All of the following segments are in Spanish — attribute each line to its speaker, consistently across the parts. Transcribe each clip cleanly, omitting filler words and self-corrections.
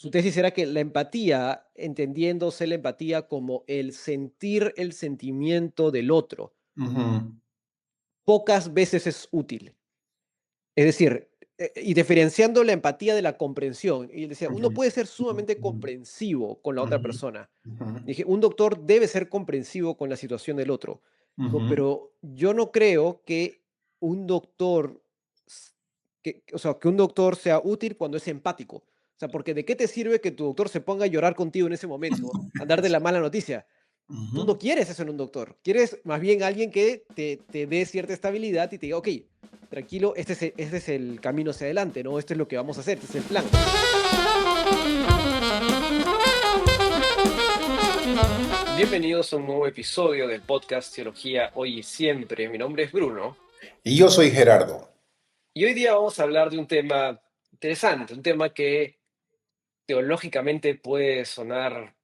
Speaker 1: Su tesis era que la empatía, entendiéndose la empatía como el sentir el sentimiento del otro,
Speaker 2: Ujú,
Speaker 1: pocas veces es útil. Es decir, y diferenciando la empatía de la comprensión. Y él decía, uno
Speaker 2: ujú,
Speaker 1: puede ser
Speaker 2: ujú,
Speaker 1: sumamente
Speaker 2: ujú,
Speaker 1: comprensivo con la otra
Speaker 2: ujú,
Speaker 1: persona.
Speaker 2: ujú,
Speaker 1: Dije, un doctor debe ser comprensivo con la situación del otro. Dijo,
Speaker 2: ujú.
Speaker 1: pero yo no creo que un doctor, o sea, que un doctor sea útil cuando es empático. O sea, porque ¿de qué te sirve que tu doctor se ponga a llorar contigo en ese momento, a darte la mala noticia? Tú no
Speaker 2: Ujú.
Speaker 1: quieres eso en un doctor. Quieres más bien alguien que te dé cierta estabilidad y te diga, ok, tranquilo, este es el camino hacia adelante, ¿no? Esto es lo que vamos a hacer, este es el plan. Bienvenidos a un nuevo episodio del podcast Teología Hoy y Siempre. Mi nombre es Bruno
Speaker 2: Y yo soy Gerardo.
Speaker 1: y hoy día vamos a hablar de un tema interesante, un tema que teológicamente puede sonar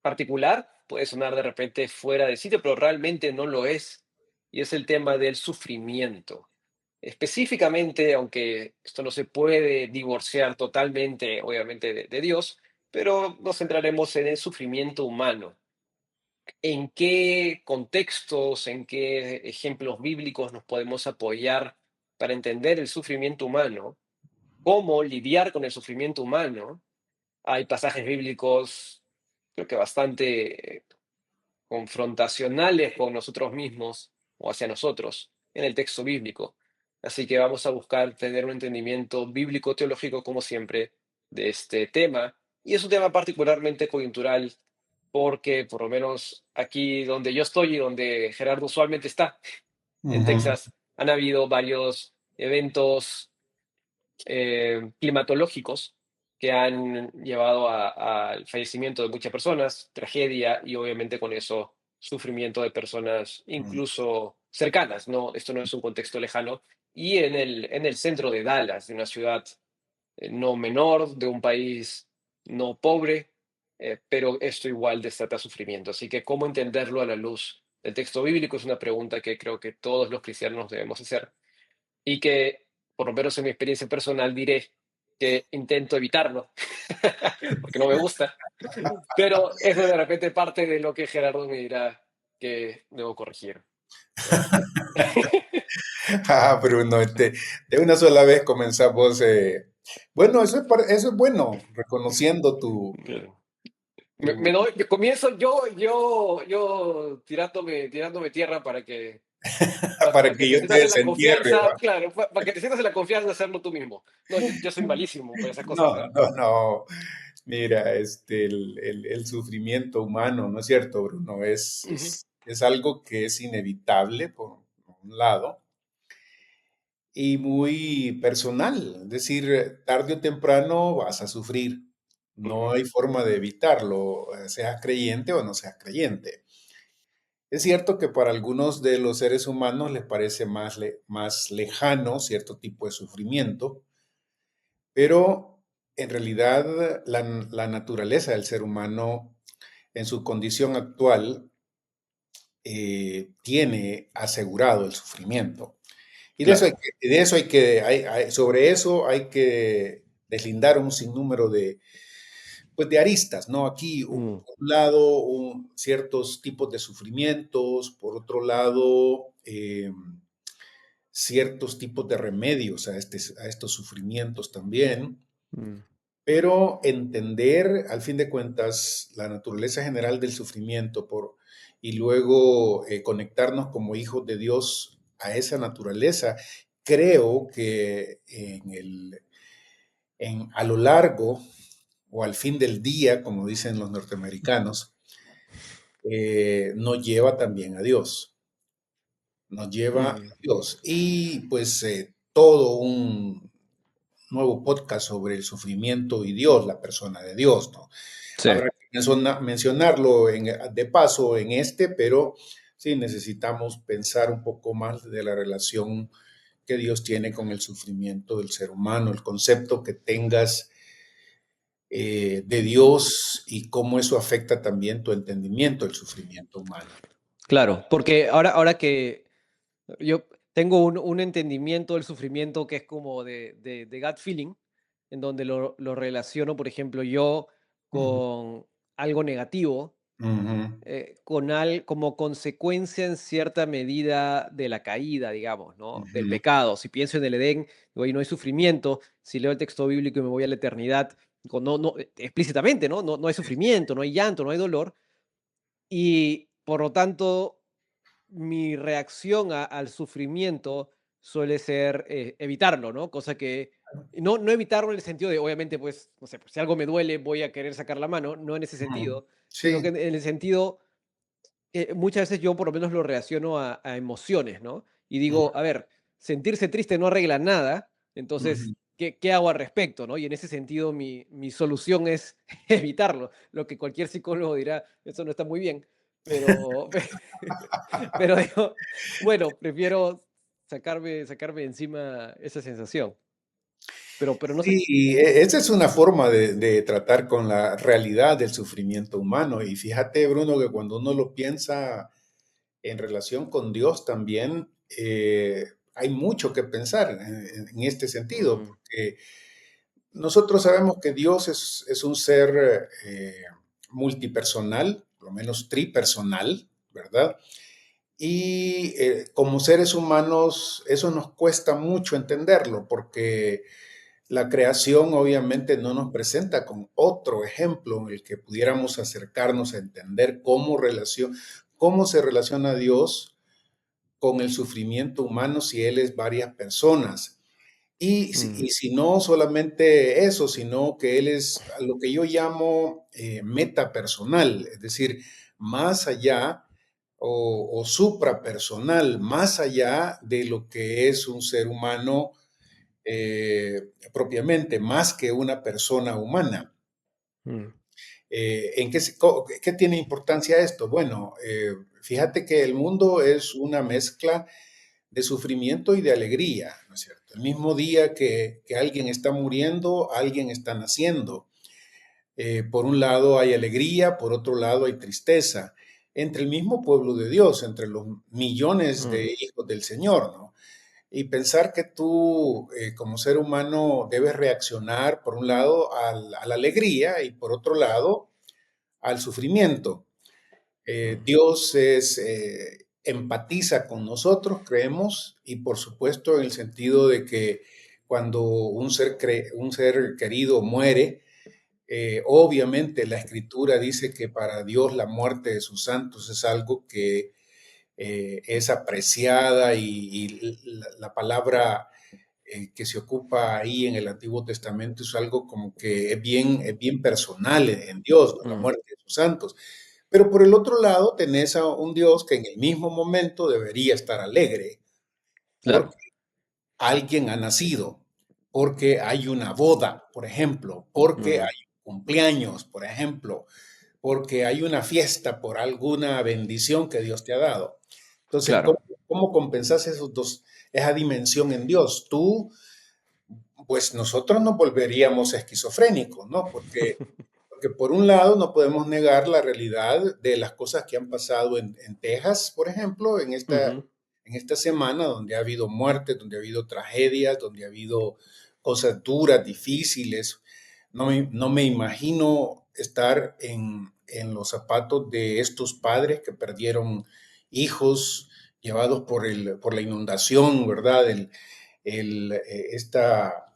Speaker 1: particular, puede sonar de repente fuera de sitio, pero realmente no lo es, y es el tema del sufrimiento. Específicamente, aunque esto no se puede divorciar totalmente, obviamente, de Dios, pero nos centraremos en el sufrimiento humano. ¿En qué contextos, en qué ejemplos bíblicos nos podemos apoyar para entender el sufrimiento humano? ¿Cómo lidiar con el sufrimiento humano? Hay pasajes bíblicos, creo que bastante confrontacionales con nosotros mismos o hacia nosotros en el texto bíblico. Así que vamos a buscar tener un entendimiento bíblico teológico, como siempre, de este tema. Y es un tema particularmente coyuntural porque, por lo menos aquí donde yo estoy y donde Gerardo usualmente está, en
Speaker 2: Ujú,
Speaker 1: Texas, han habido varios eventos climatológicos que han llevado al fallecimiento de muchas personas, tragedia y obviamente con eso sufrimiento de personas
Speaker 2: ujú,
Speaker 1: incluso cercanas, ¿no? Esto no es un contexto lejano. Y en el centro de Dallas, de una ciudad no menor, de un país no pobre, pero esto igual desata sufrimiento. Así que, ¿cómo entenderlo a la luz del texto bíblico? Es una pregunta que creo que todos los cristianos debemos hacer y que, por lo menos en mi experiencia personal, diré que intento evitarlo, porque no me gusta, pero eso de repente parte de lo que Gerardo me dirá que debo corregir. Así.
Speaker 2: Ah, Bruno, de una sola vez comenzamos. Bueno, eso es bueno, reconociendo
Speaker 1: Bien. Me
Speaker 2: tu-
Speaker 1: doy, yo comienzo yo tirándome tierra
Speaker 2: para
Speaker 1: para que
Speaker 2: que
Speaker 1: te
Speaker 2: yo te
Speaker 1: sientas en la
Speaker 2: desentierre,
Speaker 1: confianza,
Speaker 2: ¿va?
Speaker 1: claro, para que te sientas en la confianza de hacerlo tú mismo. No, yo soy malísimo para esas cosas,
Speaker 2: No,
Speaker 1: ¿ah?
Speaker 2: no, no. Mira, el sufrimiento humano, ¿no es cierto, Bruno?
Speaker 1: Ujú,
Speaker 2: Es algo que es inevitable, por un lado, y muy personal. Es decir, tarde o temprano vas a sufrir. No
Speaker 1: ujú,
Speaker 2: hay forma de evitarlo, seas creyente o no seas creyente. Es cierto que para algunos de los seres humanos les parece más lejano cierto tipo de sufrimiento, pero en realidad la naturaleza del ser humano en su condición actual tiene asegurado el sufrimiento. Y
Speaker 1: claro.
Speaker 2: sobre eso hay que deslindar un sinnúmero pues de aristas, ¿no? Aquí,
Speaker 1: Mm,
Speaker 2: por un lado, ciertos tipos de sufrimientos, por otro lado, ciertos tipos de remedios a estos sufrimientos también,
Speaker 1: mm,
Speaker 2: pero entender, al fin de cuentas, la naturaleza general del sufrimiento y luego conectarnos como hijos de Dios a esa naturaleza, creo que a lo largo o al fin del día, como dicen los norteamericanos, nos lleva también a Dios, nos lleva a
Speaker 1: mm,
Speaker 2: Dios. Y pues todo un nuevo podcast sobre el sufrimiento y Dios, la persona de Dios, ¿no?
Speaker 1: sí.
Speaker 2: Habrá que mencionarlo de paso en pero sí necesitamos pensar un poco más de la relación que Dios tiene con el sufrimiento del ser humano, el concepto que tengas de Dios y cómo eso afecta también tu entendimiento del sufrimiento humano.
Speaker 1: Claro, porque ahora que yo tengo un entendimiento del sufrimiento que es como de gut feeling, en donde lo relaciono, por ejemplo, yo
Speaker 2: Ujú,
Speaker 1: con algo negativo,
Speaker 2: ujú,
Speaker 1: como consecuencia en cierta medida de la caída, digamos, ¿no? Del
Speaker 2: ujú,
Speaker 1: pecado. Si pienso en el Edén, digo, ahí no hay sufrimiento. Si leo el texto bíblico y me voy a la eternidad, explícitamente, ¿no? No hay sufrimiento, no hay llanto, no hay dolor. Y por lo tanto, mi reacción al sufrimiento suele ser evitarlo, ¿no? Cosa que no evitarlo en el sentido de, obviamente, pues, no sé, pues, si algo me duele, voy a querer sacar la mano, no en ese
Speaker 2: ujú.
Speaker 1: sentido, sino que
Speaker 2: Sí.
Speaker 1: en el sentido muchas veces yo por lo menos lo relaciono a emociones, ¿no? Y
Speaker 2: Ujú,
Speaker 1: digo, a ver, sentirse triste no arregla nada,
Speaker 2: ujú.
Speaker 1: entonces, ¿qué hago al respecto, no? Y en ese sentido, mi solución es evitarlo, lo que cualquier psicólogo dirá, eso no está muy bien, pero, pero digo, bueno, prefiero sacarme de encima esa sensación, pero no sé.
Speaker 2: Sí, esa es una forma de tratar con la realidad del sufrimiento humano. Y fíjate, Bruno, que cuando uno lo piensa en relación con Dios también, hay mucho que pensar en este sentido,
Speaker 1: Mm,
Speaker 2: porque nosotros sabemos que Dios es un ser multipersonal, por lo menos tripersonal, ¿verdad? Y como seres humanos, eso nos cuesta mucho entenderlo, porque la creación obviamente no nos presenta con otro ejemplo en el que pudiéramos acercarnos a entender cómo se relaciona Dios con el sufrimiento humano si Él es varias personas.
Speaker 1: mm,
Speaker 2: Y si no solamente eso, sino que Él es a lo que yo llamo metapersonal, es decir, más allá o suprapersonal, más allá de lo que es un ser humano propiamente, más que una persona humana.
Speaker 1: mm,
Speaker 2: ¿Qué tiene importancia esto? Bueno, fíjate que el mundo es una mezcla de sufrimiento y de alegría, ¿no es cierto? El mismo día que alguien está muriendo, alguien está naciendo. Por un lado hay alegría, por otro lado hay tristeza, entre el mismo pueblo de Dios, entre los millones
Speaker 1: mm,
Speaker 2: de hijos del Señor, ¿no? Y pensar que tú, como ser humano, debes reaccionar, por un lado, a la alegría y por otro lado, al sufrimiento.
Speaker 1: mm,
Speaker 2: Dios empatiza con nosotros, creemos, y por supuesto en el sentido de que cuando un ser querido muere, obviamente la escritura dice que para Dios la muerte de sus santos es algo que es apreciada y la palabra que se ocupa ahí en el Antiguo Testamento es algo como que es bien personal en Dios, ¿no? La
Speaker 1: mm,
Speaker 2: muerte de sus santos. Pero por el otro lado, tenés a un Dios que en el mismo momento debería estar alegre
Speaker 1: claro.
Speaker 2: porque alguien ha nacido, porque hay una boda, por ejemplo, porque
Speaker 1: Mm,
Speaker 2: hay un cumpleaños, por ejemplo, porque hay una fiesta por alguna bendición que Dios te ha dado. Entonces,
Speaker 1: claro.
Speaker 2: cómo compensas esa dimensión en Dios? Pues nosotros nos volveríamos esquizofrénicos, ¿no? Porque por un lado no podemos negar la realidad de las cosas que han pasado en Texas, por ejemplo,
Speaker 1: Ujú,
Speaker 2: en esta semana, donde ha habido muertes, donde ha habido tragedias, donde ha habido cosas duras, difíciles. No me imagino estar en los zapatos de estos padres que perdieron hijos llevados por la inundación, ¿verdad?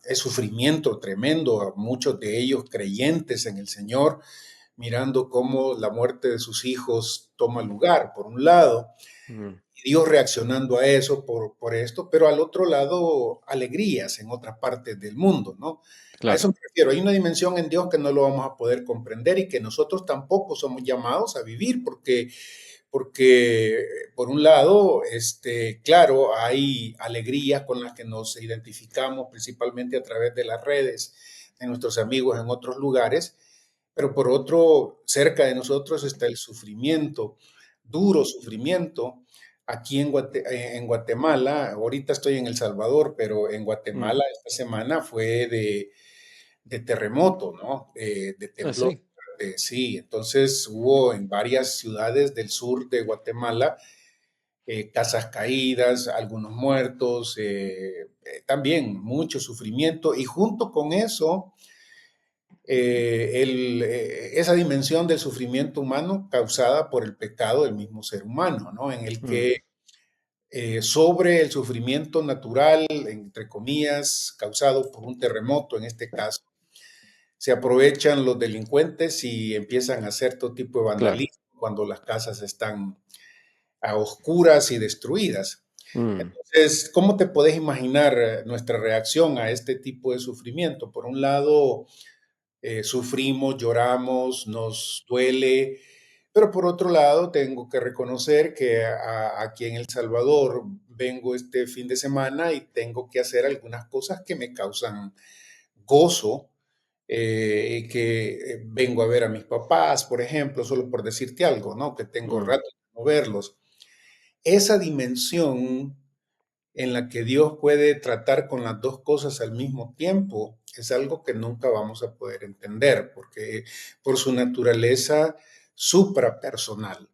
Speaker 2: Es sufrimiento tremendo, a muchos de ellos creyentes en el Señor, mirando cómo la muerte de sus hijos toma lugar, por un lado,
Speaker 1: mm,
Speaker 2: y Dios reaccionando a eso por esto, pero al otro lado, alegrías en otras partes del mundo, ¿no? A eso
Speaker 1: claro.
Speaker 2: me refiero. Hay una dimensión en Dios que no lo vamos a poder comprender y que nosotros tampoco somos llamados a vivir porque por un lado, claro, hay alegrías con las que nos identificamos principalmente a través de las redes, de nuestros amigos en otros lugares, pero por otro, cerca de nosotros está el sufrimiento, duro sufrimiento. Aquí en Guatemala, ahorita estoy en El Salvador, pero en
Speaker 1: Mm.
Speaker 2: Guatemala esta semana fue de terremoto, ¿no? De
Speaker 1: Ah,
Speaker 2: temblor.
Speaker 1: sí.
Speaker 2: Sí, entonces hubo en varias ciudades del sur de Guatemala casas caídas, algunos muertos, también mucho sufrimiento y junto con eso, esa dimensión del sufrimiento humano causada por el pecado del mismo ser humano, ¿no? En el
Speaker 1: mm,
Speaker 2: que sobre el sufrimiento natural, entre comillas, causado por un terremoto en este caso, se aprovechan los delincuentes y empiezan a hacer todo tipo de
Speaker 1: claro.
Speaker 2: vandalismo cuando las casas están a oscuras y destruidas.
Speaker 1: Mm,
Speaker 2: Entonces, ¿cómo te puedes imaginar nuestra reacción a este tipo de sufrimiento? Por un lado, sufrimos, lloramos, nos duele, pero por otro lado, tengo que reconocer que aquí en El Salvador vengo este fin de semana y tengo que hacer algunas cosas que me causan gozo, y que vengo a ver a mis papás, por ejemplo, solo por decirte algo, ¿no? Que tengo
Speaker 1: mm,
Speaker 2: rato de no verlos. Esa dimensión en la que Dios puede tratar con las dos cosas al mismo tiempo es algo que nunca vamos a poder entender, porque por su naturaleza suprapersonal.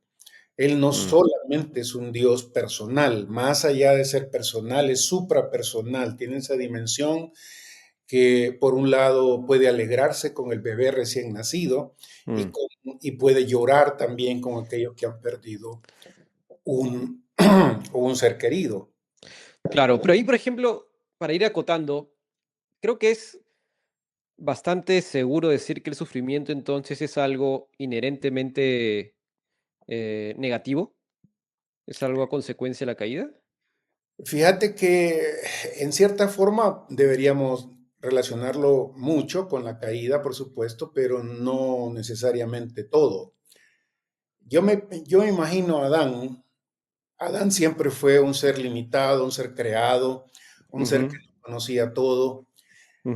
Speaker 2: Él no
Speaker 1: mm.
Speaker 2: solamente es un Dios personal, más allá de ser personal, es suprapersonal, tiene esa dimensión que por un lado puede alegrarse con el bebé recién nacido y,
Speaker 1: Mm,
Speaker 2: y puede llorar también con aquellos que han perdido un, un ser querido.
Speaker 1: claro, pero ahí, por ejemplo, para ir acotando, creo que es bastante seguro decir que el sufrimiento entonces es algo inherentemente negativo, es algo a consecuencia de la caída.
Speaker 2: Fíjate que en cierta forma deberíamos relacionarlo mucho con la caída, por supuesto, pero no necesariamente todo. Yo me imagino a Adán. Adán siempre fue un ser limitado, un ser creado, un ser que
Speaker 1: Ujú,
Speaker 2: no conocía todo.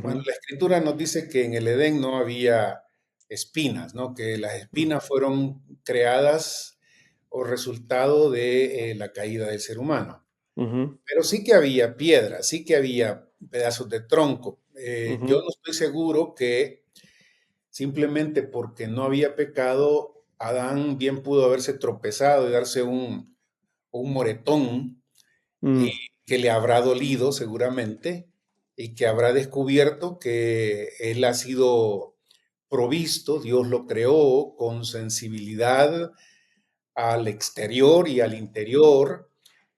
Speaker 2: Bueno,
Speaker 1: ujú,
Speaker 2: la escritura nos dice que en el Edén no había espinas, ¿no? Que las
Speaker 1: mm,
Speaker 2: espinas fueron creadas o resultado de la caída del ser humano.
Speaker 1: ujú,
Speaker 2: Pero sí que había piedras, sí que había pedazos de tronco. Yo
Speaker 1: ujú,
Speaker 2: no estoy seguro que simplemente porque no había pecado, Adán bien pudo haberse tropezado y darse un moretón y
Speaker 1: mm,
Speaker 2: que le habrá dolido seguramente y que habrá descubierto que él ha sido provisto, Dios lo creó con sensibilidad al exterior y al interior,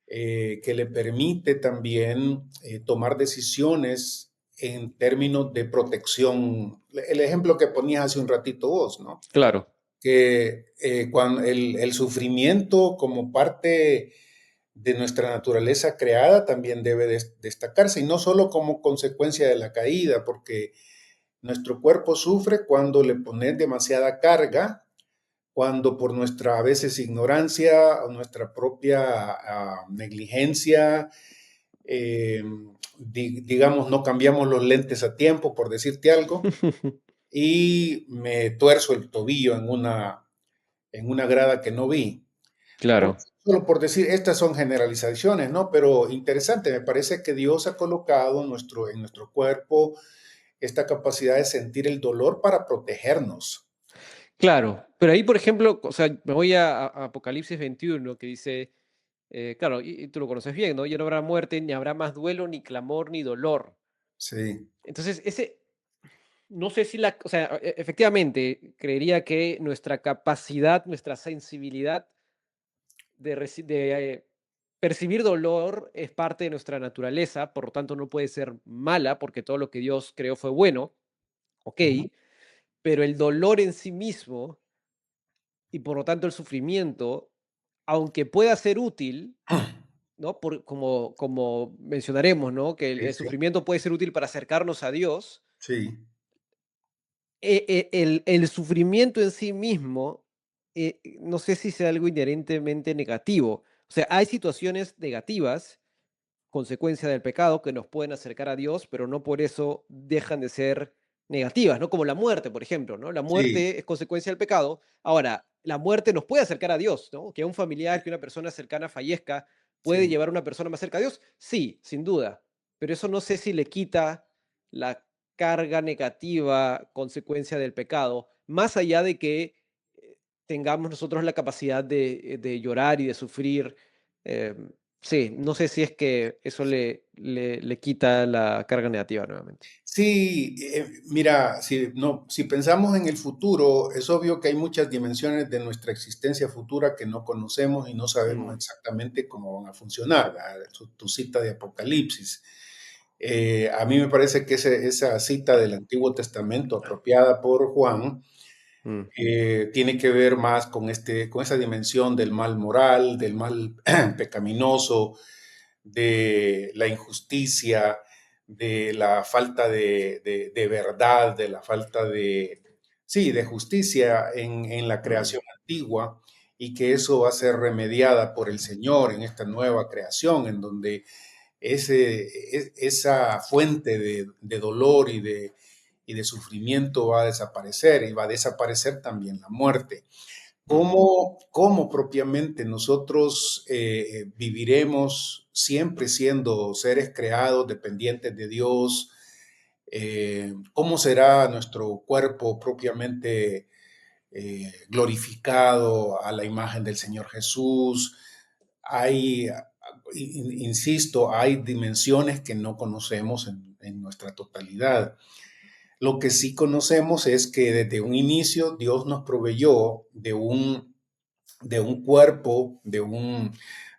Speaker 2: que le permite también tomar decisiones en términos de protección. El ejemplo que ponías hace un ratito vos, ¿no?
Speaker 1: claro.
Speaker 2: Que cuando el sufrimiento como parte de nuestra naturaleza creada también debe destacarse, y no solo como consecuencia de la caída, porque nuestro cuerpo sufre cuando le pones demasiada carga, cuando por nuestra a veces ignorancia o nuestra propia negligencia, eh, digamos, no cambiamos los lentes a tiempo, por decirte algo, y me tuerzo el tobillo en una grada que no vi.
Speaker 1: Claro.
Speaker 2: Solo por decir, estas son generalizaciones, ¿no? Pero interesante, me parece que Dios ha colocado en nuestro cuerpo esta capacidad de sentir el dolor para protegernos.
Speaker 1: Claro, pero ahí, por ejemplo, o sea, me voy a Apocalipsis 21, que dice, claro, y tú lo conoces bien, ¿no? Ya no habrá muerte, ni habrá más duelo, ni clamor, ni dolor.
Speaker 2: Sí,
Speaker 1: Entonces, no sé si o sea, efectivamente, creería que nuestra capacidad, nuestra sensibilidad de percibir dolor es parte de nuestra naturaleza, por lo tanto no puede ser mala, porque todo lo que Dios creó fue bueno, ok,
Speaker 2: ujú,
Speaker 1: pero el dolor en sí mismo y por lo tanto el sufrimiento, aunque pueda ser útil, ¿no? Como mencionaremos, ¿no? Que el,
Speaker 2: sí,
Speaker 1: el
Speaker 2: sí,
Speaker 1: sufrimiento puede ser útil para acercarnos a Dios.
Speaker 2: sí,
Speaker 1: El sufrimiento en sí mismo, no sé si sea algo inherentemente negativo. O sea, hay situaciones negativas, consecuencia del pecado, que nos pueden acercar a Dios, pero no por eso dejan de ser negativas, ¿no? Como la muerte, por ejemplo, ¿no? La
Speaker 2: sí,
Speaker 1: muerte es consecuencia del pecado. Ahora, la muerte nos puede acercar a Dios, ¿no? Que un familiar, que una persona cercana fallezca, puede
Speaker 2: sí.
Speaker 1: llevar a una persona más cerca a Dios. Sí, sin duda, pero eso no sé si le quita la carga negativa consecuencia del pecado, más allá de que tengamos nosotros la capacidad de llorar y de sufrir Sí, no sé si es que eso le quita la carga negativa nuevamente.
Speaker 2: Sí, mira, si, no, si pensamos en el futuro, es obvio que hay muchas dimensiones de nuestra existencia futura que no conocemos y no sabemos
Speaker 1: Mm,
Speaker 2: exactamente cómo van a funcionar, ¿verdad? Tu cita de Apocalipsis. A mí me parece que esa cita del Antiguo Testamento apropiada por Juan
Speaker 1: mm,
Speaker 2: tiene que ver más con, con esa dimensión del mal moral, del mal pecaminoso, de la injusticia, de la falta de verdad, de la falta de, sí, de justicia en la
Speaker 1: mm,
Speaker 2: creación antigua y que eso va a ser remediada por el Señor en esta nueva creación, en donde esa fuente de dolor y de sufrimiento va a desaparecer y va a desaparecer también la muerte.
Speaker 1: mm,
Speaker 2: ¿Cómo propiamente nosotros viviremos siempre siendo seres creados, dependientes de Dios? ¿Cómo será nuestro cuerpo propiamente glorificado a la imagen del Señor Jesús? Hay, insisto, hay dimensiones que no conocemos en nuestra totalidad. Lo que sí conocemos es que desde un inicio Dios nos proveyó de un cuerpo,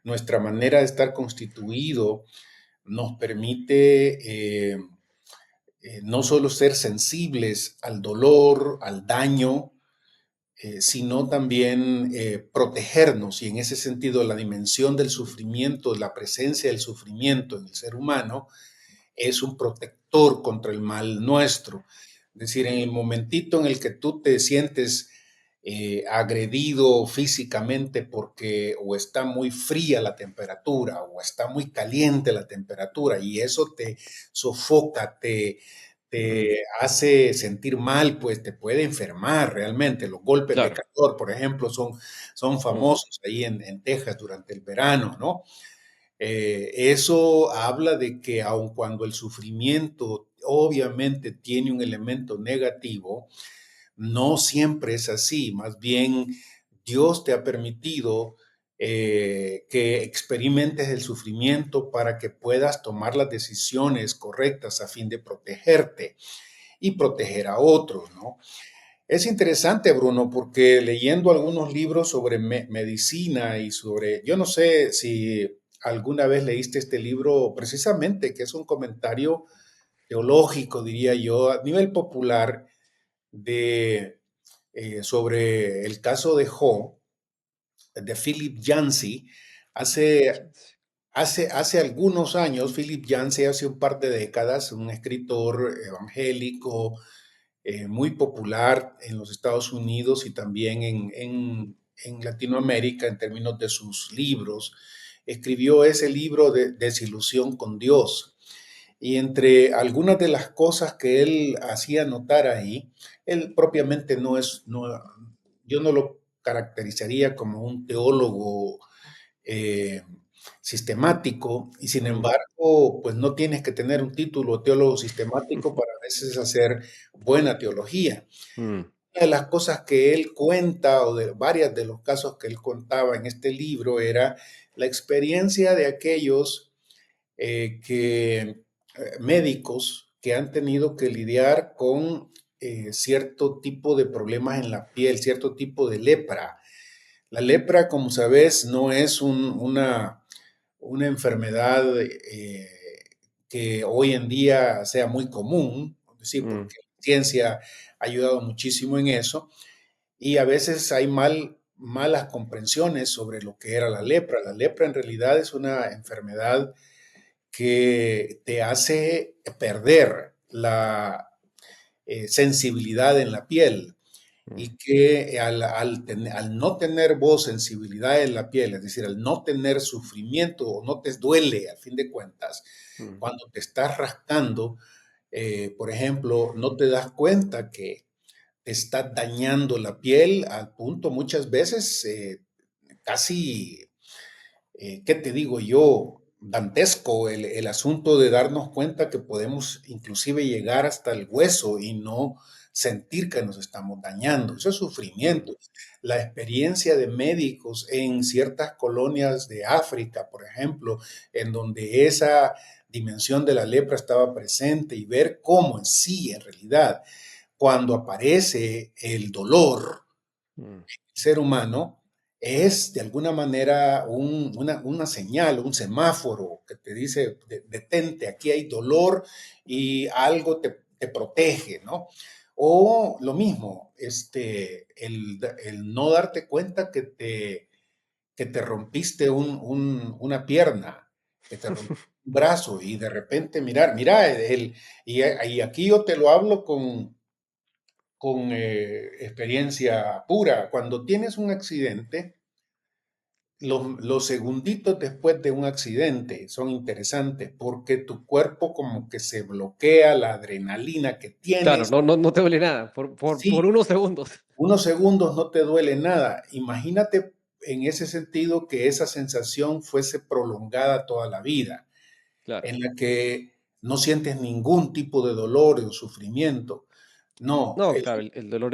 Speaker 2: nuestra manera de estar constituido nos permite no solo ser sensibles al dolor, al daño, sino también protegernos y en ese sentido la dimensión del sufrimiento, la presencia del sufrimiento en el ser humano es un protector contra el mal nuestro. Es decir, en el momentito en el que tú te sientes agredido físicamente porque o está muy fría la temperatura o está muy caliente la temperatura y eso te sofoca,
Speaker 1: mm,
Speaker 2: te hace sentir mal, pues te puede enfermar realmente. Los golpes de
Speaker 1: claro.
Speaker 2: calor, por ejemplo, son
Speaker 1: Mm,
Speaker 2: famosos ahí en Texas durante el verano, ¿no? Eso habla de que aun cuando el sufrimiento obviamente tiene un elemento negativo, no siempre es así. Más bien, Dios te ha permitido que experimentes el sufrimiento para que puedas tomar las decisiones correctas a fin de protegerte y proteger a otros, ¿no? Es interesante, Bruno, porque leyendo algunos libros sobre medicina y sobre, yo no sé si alguna vez leíste este libro precisamente, que es un comentario teológico, diría yo, a nivel popular, de, sobre el caso de Job, de Philip Yancey. Hace, hace algunos años, Philip Yancey, hace un par de décadas, un escritor evangélico, muy popular en los Estados Unidos y también en Latinoamérica en términos de sus libros. Escribió ese libro de Desilusión con Dios. Y entre algunas de las cosas que él hacía notar ahí, él propiamente no es, no, yo no lo caracterizaría como un teólogo eh, sistemático y sin
Speaker 1: mm,
Speaker 2: embargo, pues no tienes que tener un título teólogo sistemático para a veces hacer buena teología.
Speaker 1: mm,
Speaker 2: Una de las cosas que él cuenta, o de varias de los casos que él contaba en este libro, era la experiencia de aquellos médicos que han tenido que lidiar con cierto tipo de problemas en la piel, cierto tipo de lepra. La lepra, como sabes, no es una enfermedad que hoy en día sea muy común, sí,
Speaker 1: mm,
Speaker 2: porque la ciencia ha ayudado muchísimo en eso, y a veces hay malas comprensiones sobre lo que era la lepra. La lepra en realidad es una enfermedad que te hace perder la sensibilidad en la piel
Speaker 1: mm,
Speaker 2: y que al no tener vos sensibilidad en la piel, es decir, al no tener sufrimiento o no te duele, al fin de cuentas,
Speaker 1: mm,
Speaker 2: cuando te estás rascando, por ejemplo, no te das cuenta que te está dañando la piel al punto muchas veces casi, ¿qué te digo yo? Dantesco el asunto de darnos cuenta que podemos inclusive llegar hasta el hueso y no sentir que nos estamos dañando. Eso es
Speaker 1: mm,
Speaker 2: sufrimiento. La experiencia de médicos en ciertas colonias de África, por ejemplo, en donde esa dimensión de la lepra estaba presente y ver cómo en sí, en realidad, cuando aparece el dolor,
Speaker 1: mm.
Speaker 2: ser humano es de alguna manera una señal, un semáforo que te dice, detente, aquí hay dolor y algo te protege, ¿no? O lo mismo, el no darte cuenta que te rompiste una pierna, que te rompiste un brazo y de repente mirar, mira, y aquí yo te lo hablo con experiencia pura. Cuando tienes un accidente, los segunditos después de un accidente son interesantes porque tu cuerpo como que se bloquea la adrenalina que
Speaker 1: Claro,
Speaker 2: tienes.
Speaker 1: no te duele nada por
Speaker 2: Sí,
Speaker 1: unos segundos.
Speaker 2: unos segundos no te duele nada. Imagínate en ese sentido que esa sensación fuese prolongada toda la vida,
Speaker 1: Claro.
Speaker 2: en la que no sientes ningún tipo de dolor o sufrimiento. No,
Speaker 1: No, claro, el dolor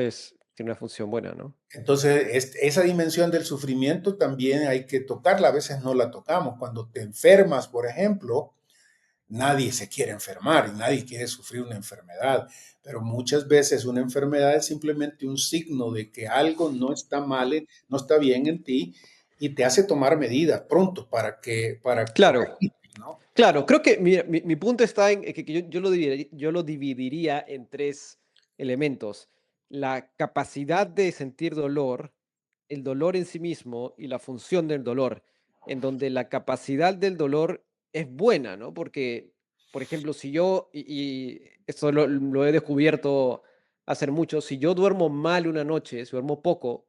Speaker 1: tiene una función buena, ¿no?
Speaker 2: entonces, esa dimensión del sufrimiento también hay que tocarla, a veces no la tocamos. Cuando te enfermas, por ejemplo, nadie se quiere enfermar y nadie quiere sufrir una enfermedad, pero muchas veces una enfermedad es simplemente un signo de que algo no está mal, no está bien en ti y te hace tomar medidas pronto para
Speaker 1: Claro,
Speaker 2: corregir, ¿no?
Speaker 1: claro, creo que mira, mi punto está en que yo lo dividiría en tres elementos. La capacidad de sentir dolor, el dolor en sí mismo y la función del dolor, en donde la capacidad del dolor es buena, ¿no? Porque, por ejemplo, si yo, y esto lo he descubierto hace mucho, si yo duermo mal una noche, si duermo poco,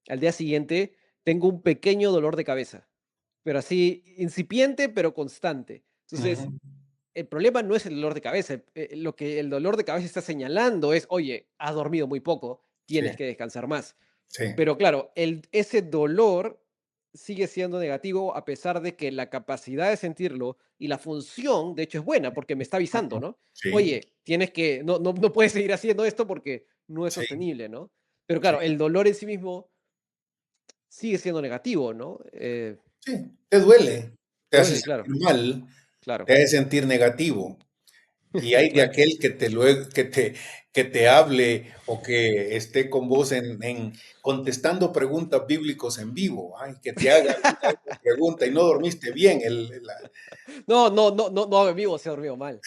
Speaker 1: al día siguiente tengo un pequeño dolor de cabeza, pero así incipiente, pero constante. Entonces,
Speaker 2: Ujú.
Speaker 1: el problema no es el dolor de cabeza. Lo que el dolor de cabeza está señalando es, oye, has dormido muy poco,
Speaker 2: Sí,
Speaker 1: tienes que descansar más.
Speaker 2: sí,
Speaker 1: Pero claro, ese dolor sigue siendo negativo a pesar de que la capacidad de sentirlo y la función, de hecho, es buena porque me está avisando, ¿no?
Speaker 2: sí,
Speaker 1: Oye, no puedes seguir haciendo esto porque no es
Speaker 2: sí,
Speaker 1: sostenible, ¿no? Pero
Speaker 2: sí,
Speaker 1: claro, el dolor en sí mismo sigue siendo negativo, ¿no?
Speaker 2: sí. Te duele, te hace
Speaker 1: Duele, claro,
Speaker 2: sentir mal,
Speaker 1: claro.
Speaker 2: te hace sentir negativo. Y hay de
Speaker 1: Claro.
Speaker 2: aquel que te hable o que esté con vos en contestando preguntas bíblicos en vivo, ay, que te haga una pregunta y no dormiste bien.
Speaker 1: No, vivo se ha dormido mal.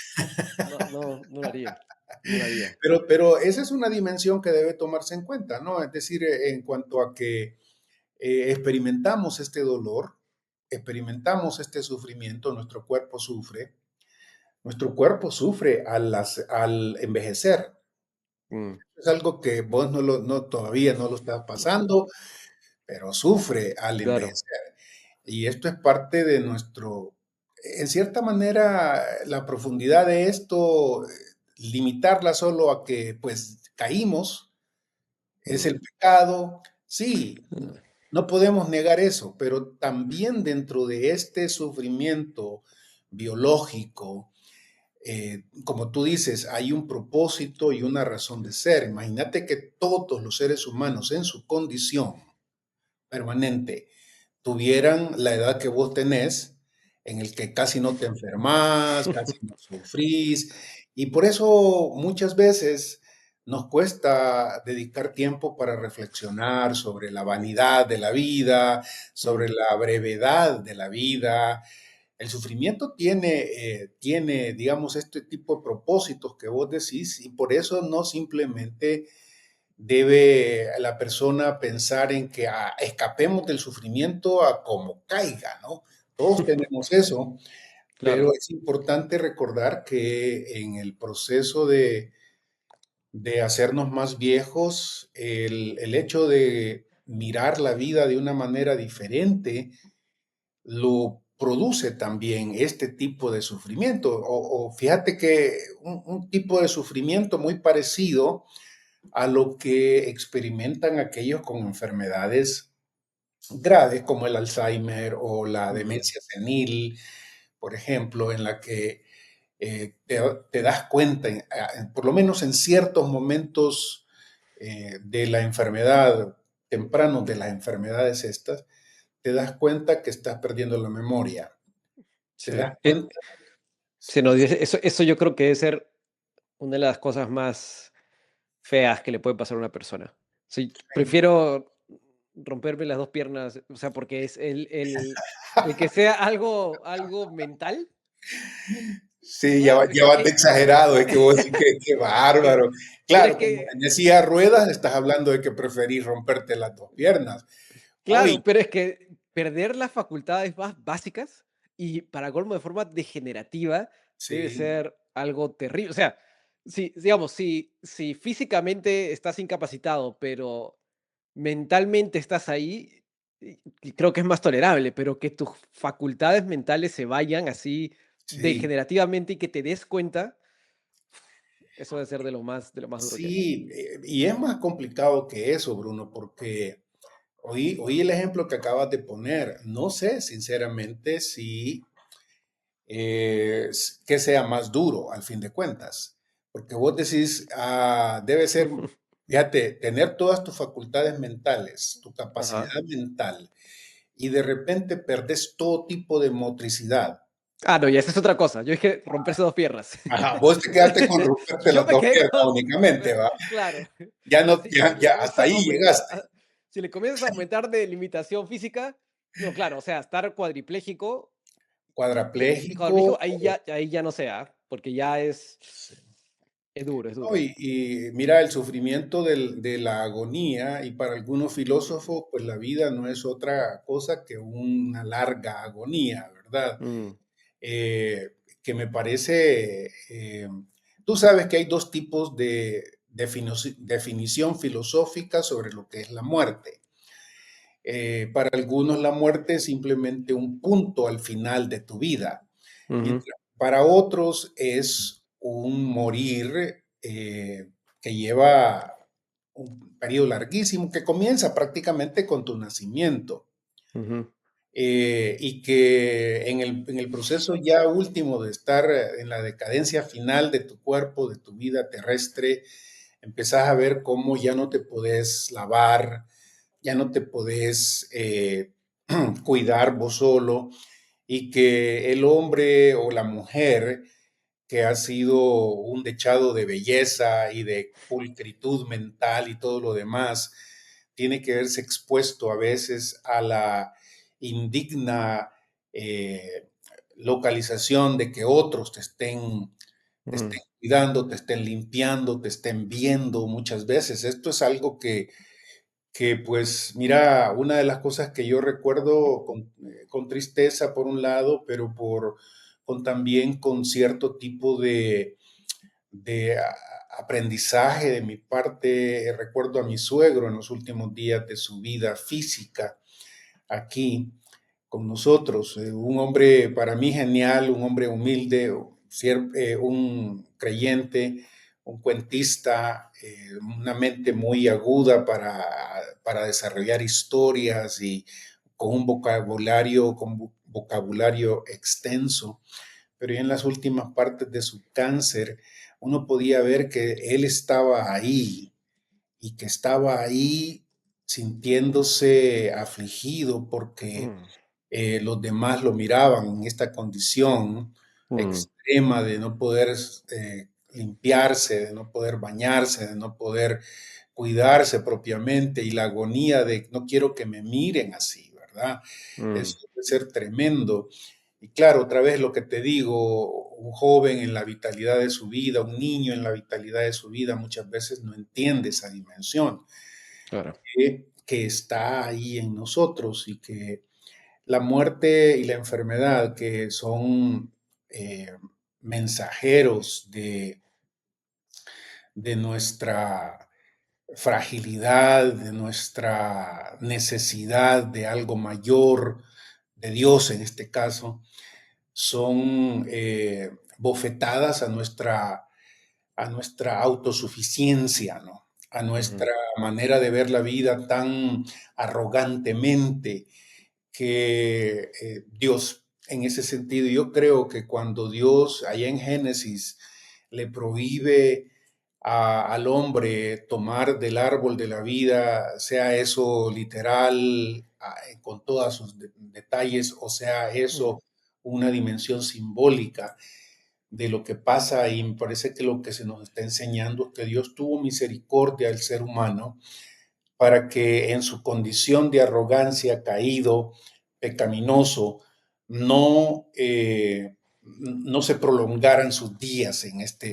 Speaker 1: No lo haría. No lo haría.
Speaker 2: Pero esa es una dimensión que debe tomarse en cuenta, ¿no? Es decir, en cuanto a que experimentamos este dolor, experimentamos este sufrimiento, nuestro cuerpo sufre al envejecer.
Speaker 1: Mm,
Speaker 2: Es algo que vos todavía no lo estás pasando, pero sufre al
Speaker 1: claro.
Speaker 2: envejecer. Y esto es parte de en cierta manera, la profundidad de esto, limitarla solo a que pues caímos, es
Speaker 1: Mm,
Speaker 2: el pecado. Sí,
Speaker 1: mm,
Speaker 2: no podemos negar eso, pero también dentro de este sufrimiento biológico, como tú dices, hay un propósito y una razón de ser. Imagínate que todos los seres humanos en su condición permanente tuvieran la edad que vos tenés, en el que casi no te enfermas, casi no sufrís, y por eso muchas veces nos cuesta dedicar tiempo para reflexionar sobre la vanidad de la vida, sobre
Speaker 1: mm,
Speaker 2: la brevedad de la vida. El sufrimiento tiene, digamos, este tipo de propósitos que vos decís, y por eso no simplemente debe la persona pensar en que escapemos del sufrimiento a como caiga, ¿no? Todos tenemos eso, pero
Speaker 1: claro.
Speaker 2: es importante recordar que en el proceso de hacernos más viejos, el hecho de mirar la vida de una manera diferente lo produce también este tipo de sufrimiento. O fíjate que un tipo de sufrimiento muy parecido a lo que experimentan aquellos con enfermedades graves como el Alzheimer o la
Speaker 1: Mm,
Speaker 2: demencia senil, por ejemplo, en la que te, te das cuenta, por lo menos en ciertos momentos de la enfermedad, temprano de las enfermedades estas, te das cuenta que estás perdiendo la memoria. Te
Speaker 1: Sí.
Speaker 2: das cuenta,
Speaker 1: Sí, no, eso yo creo que debe ser una de las cosas más feas que le puede pasar a una persona. Sí, prefiero romperme las 2 piernas, o sea, porque es el que sea algo mental.
Speaker 2: sí,
Speaker 1: Claro,
Speaker 2: ya vas de exagerado, es que vos decís que qué
Speaker 1: que
Speaker 2: bárbaro.
Speaker 1: pero es
Speaker 2: Claro, como
Speaker 1: que
Speaker 2: en silla de ruedas, estás hablando de que preferís romperte las dos piernas. Hoy,
Speaker 1: claro, pero es que perder las facultades más básicas y para colmo de forma degenerativa debe
Speaker 2: sí,
Speaker 1: ser algo terrible. O sea, si, digamos, si físicamente estás incapacitado, pero mentalmente estás ahí, y creo que es más tolerable, pero que tus facultades mentales se vayan así
Speaker 2: sí,
Speaker 1: degenerativamente y que te des cuenta, eso debe ser de lo más duro que hay.
Speaker 2: sí, y es más complicado que eso, Bruno, porque oí el ejemplo que acabas de poner. No sé, sinceramente, si que sea más duro al fin de cuentas. Porque vos decís, debe ser, fíjate, tener todas tus facultades mentales, tu capacidad
Speaker 1: Ajá.
Speaker 2: mental, y de repente perdés todo tipo de motricidad.
Speaker 1: Ah, no, ya esa es otra cosa. Yo dije romperse 2 piernas.
Speaker 2: Ajá, vos te quedaste con romperte
Speaker 1: Yo
Speaker 2: las
Speaker 1: me
Speaker 2: dos
Speaker 1: quedé
Speaker 2: piernas
Speaker 1: con
Speaker 2: únicamente, ¿va?
Speaker 1: claro,
Speaker 2: Ya
Speaker 1: pero
Speaker 2: no,
Speaker 1: si
Speaker 2: ya,
Speaker 1: si le
Speaker 2: ya
Speaker 1: comienzas
Speaker 2: hasta
Speaker 1: a
Speaker 2: ahí
Speaker 1: aumentar
Speaker 2: llegaste.
Speaker 1: si le comienzas a aumentar de limitación física, no, claro, o sea, estar cuadripléjico
Speaker 2: Cuadrapléjico.
Speaker 1: cuadripléjico, ahí ya no sé, porque ya es duro, es
Speaker 2: No,
Speaker 1: duro.
Speaker 2: y mira, el sufrimiento de la agonía, y para algunos filósofos, pues la vida no es otra cosa que una larga agonía, ¿verdad?
Speaker 1: Mm,
Speaker 2: Que me parece, tú sabes que hay dos tipos de definición filosófica sobre lo que es la muerte. Para algunos la muerte es simplemente un punto al final de tu vida,
Speaker 1: ujú,
Speaker 2: mientras para otros es un morir que lleva un periodo larguísimo, que comienza prácticamente con tu nacimiento.
Speaker 1: ujú,
Speaker 2: Y que en el proceso ya último de estar en la decadencia final de tu cuerpo, de tu vida terrestre, empezás a ver cómo ya no te podés lavar, ya no te podés cuidar vos solo, y que el hombre o la mujer que ha sido un dechado de belleza y de pulcritud mental y todo lo demás, tiene que verse expuesto a veces a la indigna eh, localización de que otros te
Speaker 1: mm,
Speaker 2: estén cuidando, te estén limpiando, te estén viendo muchas veces. Esto es algo pues mira, una de las cosas que yo recuerdo con tristeza por un lado, pero con también con cierto tipo de aprendizaje de mi parte, recuerdo a mi suegro en los últimos días de su vida física aquí con nosotros, un hombre para mí genial, un hombre humilde, un creyente, un cuentista, una mente muy aguda para desarrollar historias y con vocabulario extenso, pero ya en las últimas partes de su cáncer uno podía ver que él estaba ahí y que estaba ahí sintiéndose afligido porque
Speaker 1: mm,
Speaker 2: los demás lo miraban en esta condición
Speaker 1: mm,
Speaker 2: extrema de no poder limpiarse, de no poder bañarse, de no poder cuidarse propiamente, y la agonía de no quiero que me miren así, ¿verdad?
Speaker 1: mm,
Speaker 2: Eso debe ser tremendo. Y claro, otra vez lo que te digo, un joven en la vitalidad de su vida, un niño en la vitalidad de su vida, muchas veces no entiende esa dimensión
Speaker 1: claro.
Speaker 2: que está ahí en nosotros, y que la muerte y la enfermedad, que son mensajeros de nuestra fragilidad, de nuestra necesidad de algo mayor, de Dios en este caso, son bofetadas a nuestra autosuficiencia, ¿no? A
Speaker 1: Ujú,
Speaker 2: nuestra manera de ver la vida tan arrogantemente, que Dios en ese sentido. Yo creo que cuando Dios, allá en Génesis, le prohíbe al hombre tomar del árbol de la vida, sea eso literal, con todos sus detalles, o sea
Speaker 1: Mm,
Speaker 2: eso una dimensión simbólica de lo que pasa, y me parece que lo que se nos está enseñando es que Dios tuvo misericordia del ser humano para que en su condición de arrogancia, caído, pecaminoso, no se prolongaran sus días en esta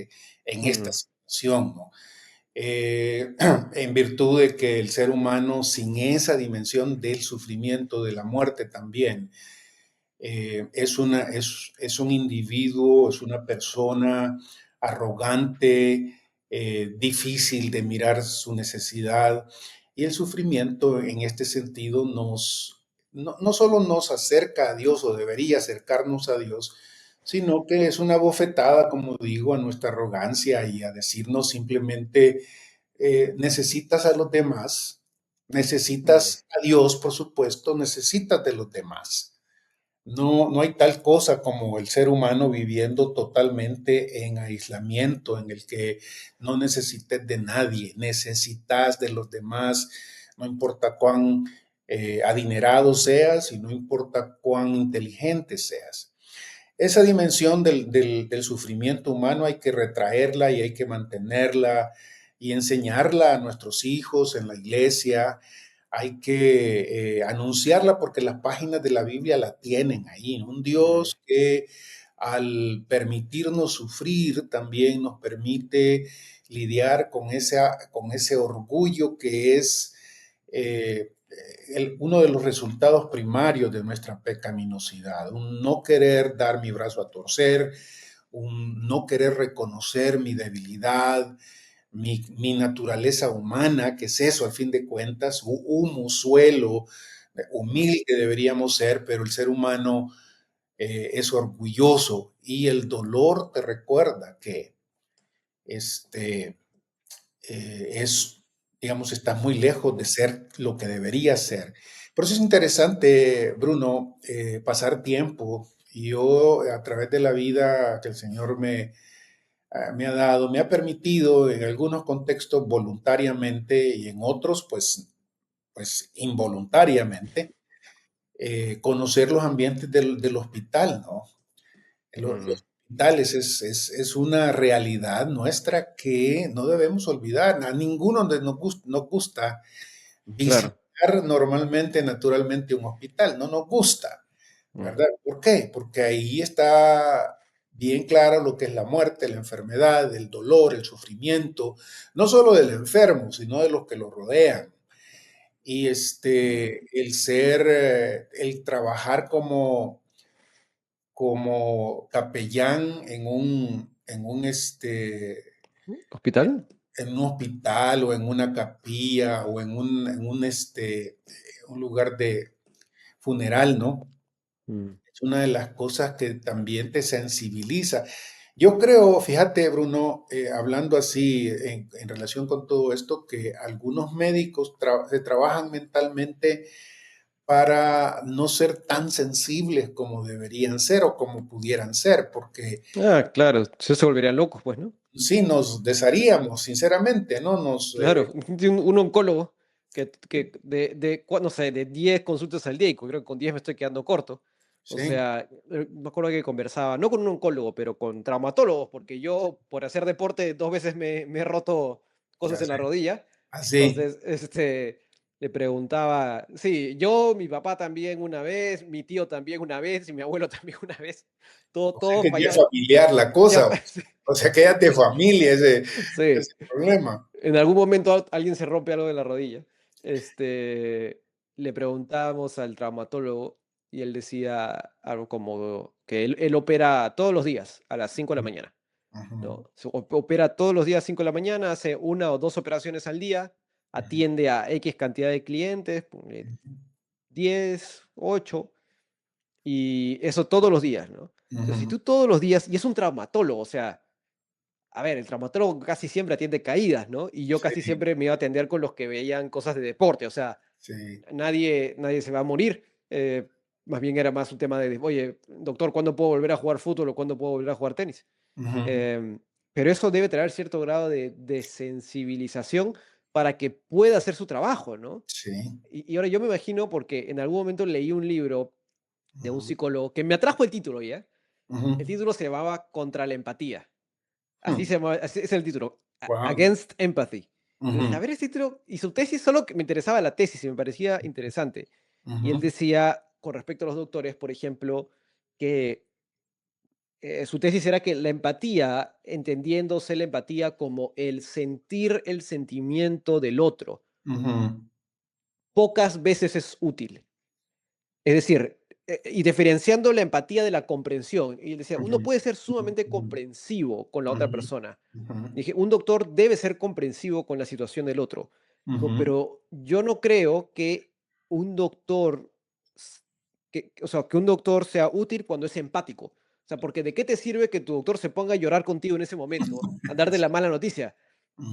Speaker 1: mm,
Speaker 2: situación, ¿no? En virtud de que el ser humano, sin esa dimensión del sufrimiento, de la muerte también, es un individuo, es una persona arrogante, difícil de mirar su necesidad, y el sufrimiento en este sentido no solo nos acerca a Dios o debería acercarnos a Dios, sino que es una bofetada, como digo, a nuestra arrogancia y a decirnos simplemente, necesitas a los demás,
Speaker 1: mm,
Speaker 2: necesitas a Dios, por supuesto, necesitas de los demás. No hay tal cosa como el ser humano viviendo totalmente en aislamiento, en el que no necesites de nadie, necesitas de los demás, no importa cuán adinerado seas y no importa cuán inteligente seas. Esa dimensión del sufrimiento humano hay que retraerla y hay que mantenerla y enseñarla a nuestros hijos en la iglesia. Hay que anunciarla porque las páginas de la Biblia la tienen ahí. Un
Speaker 1: mm,
Speaker 2: Dios que al permitirnos sufrir también nos permite lidiar con ese orgullo que es uno de los resultados primarios de nuestra pecaminosidad, un no querer dar mi brazo a torcer, un no querer reconocer mi debilidad, mi naturaleza humana, que es eso al fin de cuentas, humo, suelo, humilde deberíamos ser, pero el ser humano es orgulloso y el dolor te recuerda que este, es, digamos, está muy lejos de ser lo que debería ser. Por eso es interesante, Bruno, pasar tiempo. Y yo, a través de la vida que el Señor me ha dado, me ha permitido en algunos contextos voluntariamente y en otros, pues involuntariamente, conocer los ambientes del hospital, ¿no?
Speaker 1: mm,
Speaker 2: Los hospitales es una realidad nuestra que no debemos olvidar. A ninguno nos gusta
Speaker 1: claro.
Speaker 2: visitar normalmente, naturalmente, un hospital. No nos gusta,
Speaker 1: Mm,
Speaker 2: ¿verdad? ¿Por qué? Porque ahí está bien claro lo que es la muerte, la enfermedad, el dolor, el sufrimiento, no solo del enfermo, sino de los que lo rodean. Y
Speaker 1: mm.
Speaker 2: el trabajar como capellán
Speaker 1: ¿Hospital?
Speaker 2: en un hospital o en una capilla o un lugar de funeral, ¿no?
Speaker 1: Mm,
Speaker 2: Es una de las cosas que también te sensibiliza. Yo creo, fíjate, Bruno, hablando así en relación con todo esto, que algunos médicos se trabajan mentalmente para no ser tan sensibles como deberían ser o como pudieran ser, porque
Speaker 1: ah, claro, se volverían locos, pues, ¿no?
Speaker 2: sí nos desharíamos, sinceramente, ¿no?
Speaker 1: Claro, un oncólogo no sé, de 10 consultas al día, y creo que con 10 me estoy quedando corto. O
Speaker 2: Sí,
Speaker 1: sea, me acuerdo que conversaba, no con un oncólogo, pero con traumatólogos, porque yo, por hacer deporte, 2 veces me he roto cosas en
Speaker 2: así,
Speaker 1: la rodilla.
Speaker 2: así.
Speaker 1: Entonces, le preguntaba, sí, yo, mi papá también una vez, mi tío también una vez, y mi abuelo también una vez.
Speaker 2: O sea
Speaker 1: Todos
Speaker 2: que ya es
Speaker 1: fallaron.
Speaker 2: familiar la
Speaker 1: Ya,
Speaker 2: cosa, o sea que ya es de familia
Speaker 1: sí.
Speaker 2: ese problema.
Speaker 1: En algún momento alguien se rompe algo de la rodilla. Le preguntábamos al traumatólogo y él decía algo como que él opera todos los días a las 5 de la mañana,
Speaker 2: Ujú,
Speaker 1: ¿no? Opera todos los días 5 de la mañana, hace 1 o 2 operaciones al día,
Speaker 2: ujú,
Speaker 1: atiende a X cantidad de clientes, ponle
Speaker 2: ujú,
Speaker 1: 10, 8, y eso todos los días, ¿no? Entonces, si
Speaker 2: ujú.
Speaker 1: tú todos los días, y es un traumatólogo, o sea, a ver, el traumatólogo casi siempre atiende caídas, ¿no? Y yo casi
Speaker 2: Sí,
Speaker 1: siempre me iba a atender con los que veían cosas de deporte, o sea,
Speaker 2: sí,
Speaker 1: nadie se va a morir. más bien era más un tema de, oye, doctor, ¿cuándo puedo volver a jugar fútbol o cuándo puedo volver a jugar tenis?
Speaker 2: Ujú.
Speaker 1: Em, pero eso debe traer cierto grado de sensibilización para que pueda hacer su trabajo, ¿no?
Speaker 2: Sí.
Speaker 1: Y ahora yo me imagino, porque en algún momento leí un libro de un
Speaker 2: Ujú.
Speaker 1: psicólogo que me atrajo el título, ¿ya?
Speaker 2: Ujú.
Speaker 1: El título se llamaba Contra la empatía. Así
Speaker 2: Mm.
Speaker 1: se llama, así es el título,
Speaker 2: Guau.
Speaker 1: Against Empathy. Yo dije, a
Speaker 2: Ujú.
Speaker 1: ver, este título, y su tesis, solo que me interesaba la tesis y me parecía interesante. Y él
Speaker 2: Ujú.
Speaker 1: decía, con respecto a los doctores, por ejemplo, que su tesis era que la empatía, entendiéndose la empatía como el sentir el sentimiento del otro,
Speaker 2: Ujú.
Speaker 1: pocas veces es útil. Es decir, y diferenciando la empatía de la comprensión. Y él decía,
Speaker 2: Ujú.
Speaker 1: uno puede ser
Speaker 2: Ujú.
Speaker 1: sumamente
Speaker 2: Ujú.
Speaker 1: comprensivo con la otra
Speaker 2: Ujú.
Speaker 1: persona.
Speaker 2: Ujú.
Speaker 1: Dije, un doctor debe ser comprensivo con la situación del otro. Dijo,
Speaker 2: Ujú.
Speaker 1: pero yo no creo que un doctor, o sea, que un doctor sea útil cuando es empático. O sea, porque ¿de qué te sirve que tu doctor se ponga a llorar contigo en ese momento, a darte la mala noticia?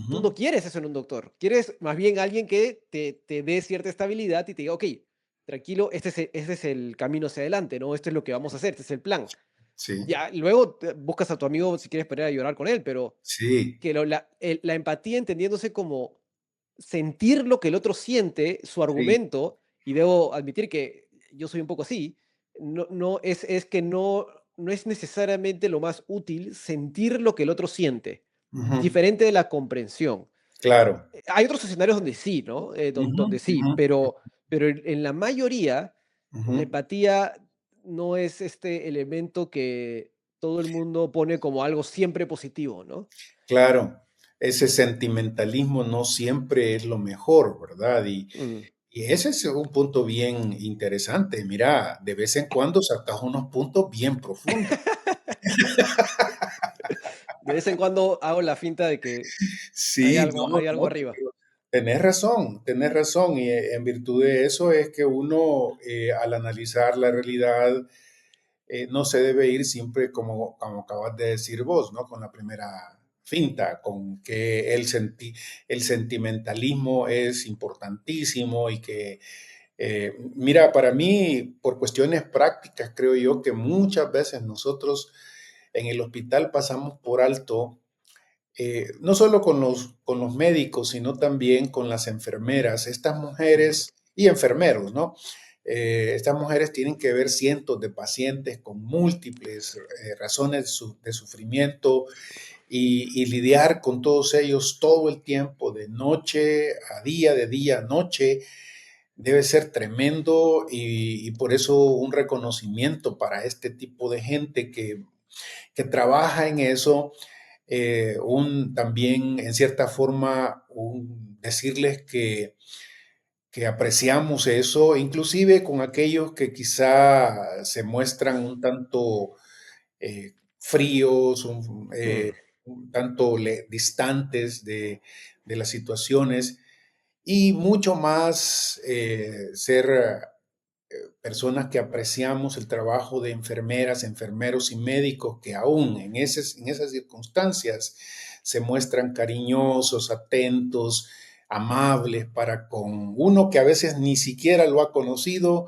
Speaker 1: Tú
Speaker 2: Ujú.
Speaker 1: no quieres eso en un doctor. Quieres más bien alguien que te dé cierta estabilidad y te diga, ok, tranquilo, este es el camino hacia adelante, ¿no? Este es lo que vamos a hacer, este es el plan.
Speaker 2: Sí,
Speaker 1: Ya, luego buscas a tu amigo si quieres poner a llorar con él, pero
Speaker 2: sí,
Speaker 1: que la empatía entendiéndose como sentir lo que el otro siente, su
Speaker 2: sí.
Speaker 1: argumento, y debo admitir que yo soy un poco así, es que no es necesariamente lo más útil sentir lo que el otro siente,
Speaker 2: Ujú.
Speaker 1: diferente de la comprensión.
Speaker 2: Claro.
Speaker 1: Hay otros escenarios donde sí, ¿no?
Speaker 2: Ujú.
Speaker 1: Donde sí,
Speaker 2: Ujú.
Speaker 1: pero en la mayoría, la
Speaker 2: Ujú.
Speaker 1: empatía no es este elemento que todo el mundo pone como algo siempre positivo, ¿no?
Speaker 2: Claro, ese sentimentalismo no siempre es lo mejor, ¿verdad?
Speaker 1: Mm.
Speaker 2: Y ese es un punto bien interesante. Mira, de vez en cuando sacas unos puntos bien profundos.
Speaker 1: De vez en cuando hago la finta de que
Speaker 2: Sí, no,
Speaker 1: hay algo
Speaker 2: no,
Speaker 1: arriba.
Speaker 2: pero tenés razón. Y en virtud de eso es que uno, al analizar la realidad, no se debe ir siempre como acabas de decir vos, ¿no? Con la primera finta, con que el sentimentalismo es importantísimo y que, mira, para mí, por cuestiones prácticas, creo yo que muchas veces nosotros en el hospital pasamos por alto, no solo con los médicos, sino también con las enfermeras, estas
Speaker 1: Ujú,
Speaker 2: mujeres y enfermeros, ¿no? Estas mujeres tienen que ver cientos de pacientes con múltiples razones de sufrimiento y lidiar con todos ellos todo el tiempo, de noche a día, de día a noche, debe ser tremendo y por eso un reconocimiento para este tipo de gente que trabaja en eso, también en cierta forma decirles que apreciamos eso, inclusive con aquellos que quizá se muestran un tanto fríos,
Speaker 1: mm,
Speaker 2: un tanto distantes de las situaciones y mucho más ser personas que apreciamos el trabajo de enfermeras, enfermeros y médicos que aún en esas circunstancias se muestran cariñosos, atentos, amables para con uno que a veces ni siquiera lo ha conocido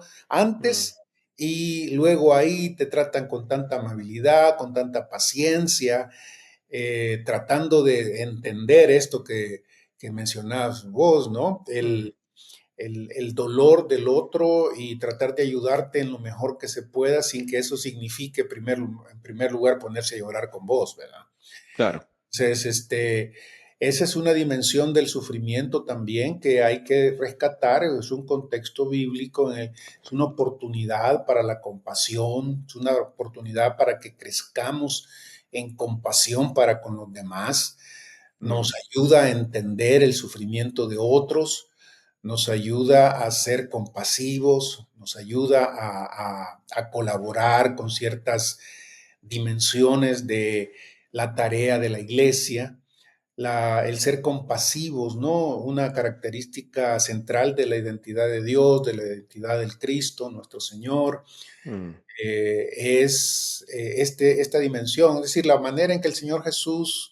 Speaker 1: mm,
Speaker 2: antes y luego ahí te tratan con tanta amabilidad, con tanta paciencia, tratando de entender esto que mencionabas vos, ¿no?
Speaker 1: mm,
Speaker 2: El dolor del otro y tratar de ayudarte en lo mejor que se pueda sin que eso signifique en primer lugar ponerse a llorar con vos, ¿verdad?
Speaker 1: claro.
Speaker 2: Entonces, esa es una dimensión del sufrimiento también que hay que rescatar, es un contexto bíblico, es una oportunidad para la compasión, es una oportunidad para que crezcamos en compasión para con los demás, nos
Speaker 1: Mm,
Speaker 2: ayuda a entender el sufrimiento de otros, nos ayuda a ser compasivos, nos ayuda a colaborar con ciertas dimensiones de la tarea de la iglesia, el ser compasivos, ¿no? Una característica central de la identidad de Dios, de la identidad del Cristo, nuestro Señor,
Speaker 1: mm,
Speaker 2: es esta dimensión, es decir, la manera en que el Señor Jesús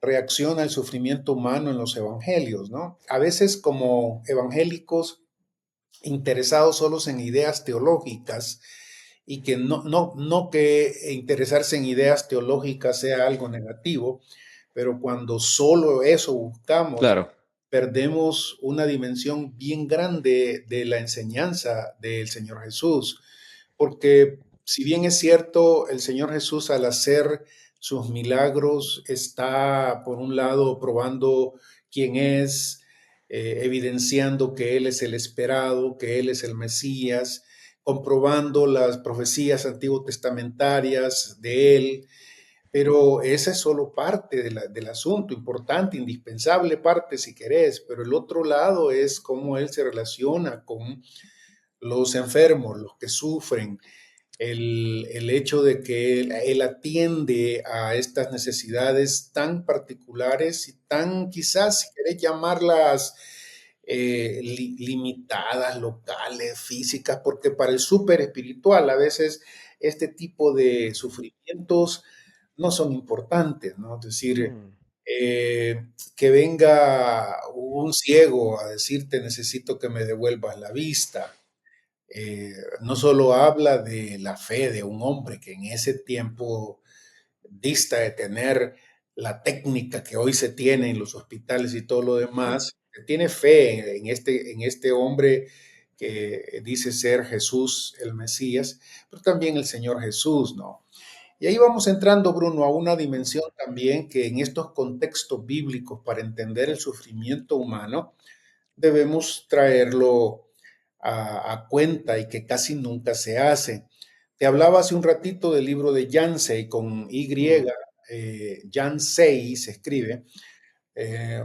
Speaker 2: reacciona al sufrimiento humano en los evangelios, ¿no? A veces como evangélicos interesados solos en ideas teológicas y que no que interesarse en ideas teológicas sea algo negativo, pero cuando solo eso buscamos,
Speaker 1: Claro,
Speaker 2: perdemos una dimensión bien grande de la enseñanza del Señor Jesús, porque si bien es cierto, el Señor Jesús al hacer sus milagros está, por un lado, probando quién es, evidenciando que Él es el esperado, que Él es el Mesías, comprobando las profecías antiguo testamentarias de Él, pero esa es solo parte del asunto, importante, indispensable parte si querés, pero el otro lado es cómo Él se relaciona con los enfermos, los que sufren, el hecho de que él atiende a estas necesidades tan particulares y tan, quizás, si querés llamarlas limitadas, locales, físicas, porque para el súper espiritual a veces este tipo de sufrimientos no son importantes, ¿no? Es decir,
Speaker 1: mm,
Speaker 2: que venga un ciego a decirte necesito que me devuelvas la vista, no solo habla de la fe de un hombre que en ese tiempo dista de tener la técnica que hoy se tiene en los hospitales y todo lo demás, que tiene fe en este hombre que dice ser Jesús el Mesías, pero también el Señor Jesús, ¿no? Y ahí vamos entrando, Bruno, a una dimensión también que en estos contextos bíblicos, para entender el sufrimiento humano, debemos traerlo a cuenta y que casi nunca se hace. Te hablaba hace un ratito del libro de Yancey con Y,
Speaker 1: mm.
Speaker 2: Yancey se escribe. Eh,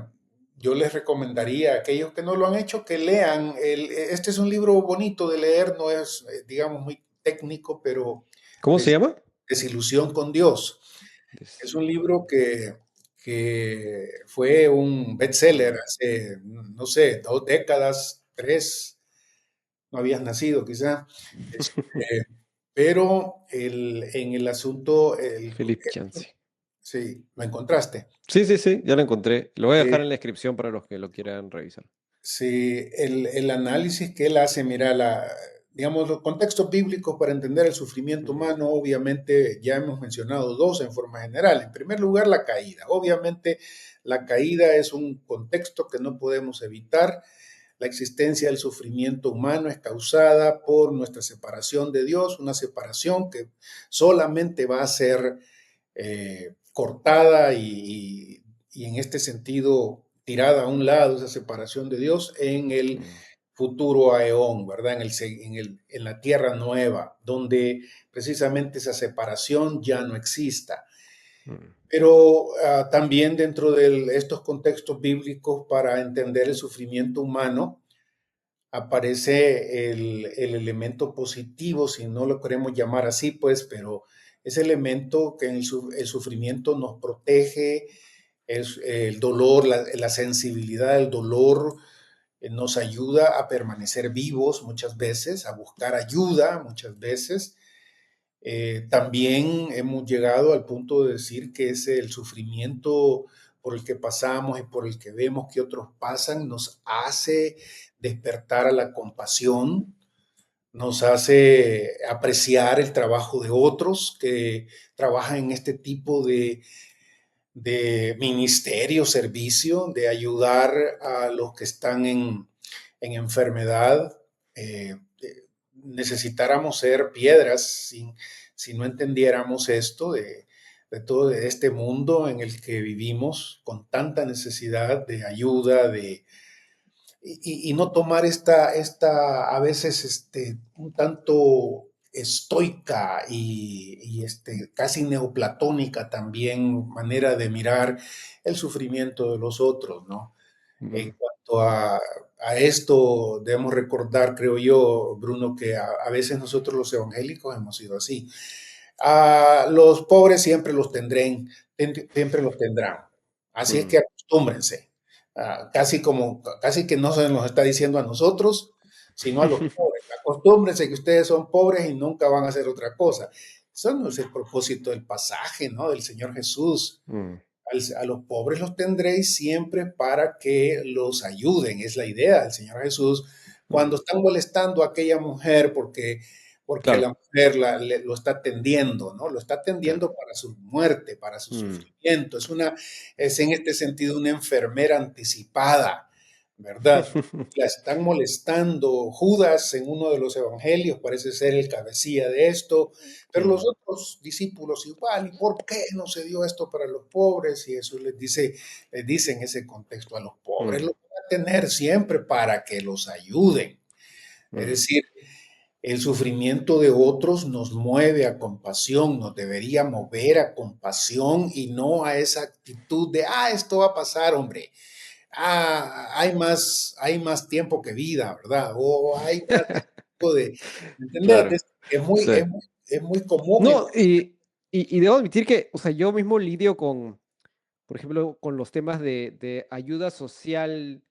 Speaker 2: yo les recomendaría a aquellos que no lo han hecho que lean. Este es un libro bonito de leer, no es, digamos, muy técnico, pero
Speaker 1: ¿Cómo se
Speaker 2: des-
Speaker 1: llama?
Speaker 2: desilusión con Dios. Es un libro que fue un bestseller
Speaker 1: Mm.
Speaker 2: hace, no sé, 2 décadas, tres, no habías nacido quizá. Este, pero en el asunto,
Speaker 1: Philip Yancey.
Speaker 2: sí, lo encontraste.
Speaker 1: Sí, sí, sí, ya lo encontré. Lo voy a
Speaker 2: Eh,
Speaker 1: dejar en la descripción para los que lo quieran revisar.
Speaker 2: sí, el análisis que él hace, mira, digamos, los contextos bíblicos para entender el sufrimiento
Speaker 1: Mm,
Speaker 2: humano, obviamente ya hemos mencionado dos en forma general. En primer lugar, la caída. Obviamente, la caída es un contexto que no podemos evitar. La existencia del sufrimiento humano es causada por nuestra separación de Dios, una separación que solamente va a ser cortada y en este sentido tirada a un lado, esa separación de Dios en el
Speaker 1: mm,
Speaker 2: futuro aeón, ¿verdad? En la tierra nueva, donde precisamente esa separación ya no exista.
Speaker 1: mm,
Speaker 2: Pero también dentro de estos contextos bíblicos, para entender el sufrimiento humano, aparece el elemento positivo, si no lo queremos llamar así, pues, pero ese elemento que en el sufrimiento nos protege, es el dolor, la sensibilidad del dolor, nos ayuda a permanecer vivos muchas veces, a buscar ayuda muchas veces. También hemos llegado al punto de decir que es el sufrimiento por el que pasamos y por el que vemos que otros pasan, nos hace despertar a la compasión, nos hace apreciar el trabajo de otros que trabajan en este tipo de ministerio, servicio, de ayudar a los que están en enfermedad. Necesitáramos ser piedras si no entendiéramos esto de todo de este mundo en el que vivimos con tanta necesidad de ayuda, y no tomar esta a veces un tanto estoica casi neoplatónica también manera de mirar el sufrimiento de los otros, ¿no? En
Speaker 1: mm.
Speaker 2: cuanto a esto, debemos recordar, creo yo, Bruno, que a veces nosotros los evangélicos hemos sido así. A los pobres siempre los siempre los tendrán. Así es
Speaker 1: Mm,
Speaker 2: que acostúmbrense. Casi que no se nos está diciendo a nosotros, sino a los pobres. Acostúmbrense que ustedes son pobres y nunca van a hacer otra cosa. Eso no es el propósito del pasaje, ¿no? Del Señor Jesús.
Speaker 1: mm,
Speaker 2: A los pobres los tendréis siempre para que los ayuden. Es la idea del Señor Jesús. cuando están molestando a aquella mujer porque la
Speaker 1: Claro,
Speaker 2: mujer lo está atendiendo, ¿no? Lo está
Speaker 1: claro.
Speaker 2: atendiendo para su muerte, para su
Speaker 1: Mm,
Speaker 2: sufrimiento. Es en este sentido una enfermera anticipada, ¿verdad? La están molestando. Judas en uno de los evangelios parece ser el cabecilla de esto, pero los
Speaker 1: mm,
Speaker 2: otros discípulos igual. ¿Y por qué no se dio esto para los pobres? Y Jesús les dice en ese contexto, a los pobres
Speaker 1: mm,
Speaker 2: los van a tener siempre para que los ayuden. Es
Speaker 1: mm.
Speaker 2: decir, el sufrimiento de otros nos mueve a compasión, nos debería mover a compasión y no a esa actitud de, esto va a pasar, hombre. Hay más tiempo que vida, ¿verdad? O hay más tiempo ¿me entendés?
Speaker 1: Claro,
Speaker 2: Es
Speaker 1: sí.
Speaker 2: muy, es muy común en...
Speaker 1: No, y debo admitir que, o sea, yo mismo lidio con, por ejemplo, con los temas de ayuda social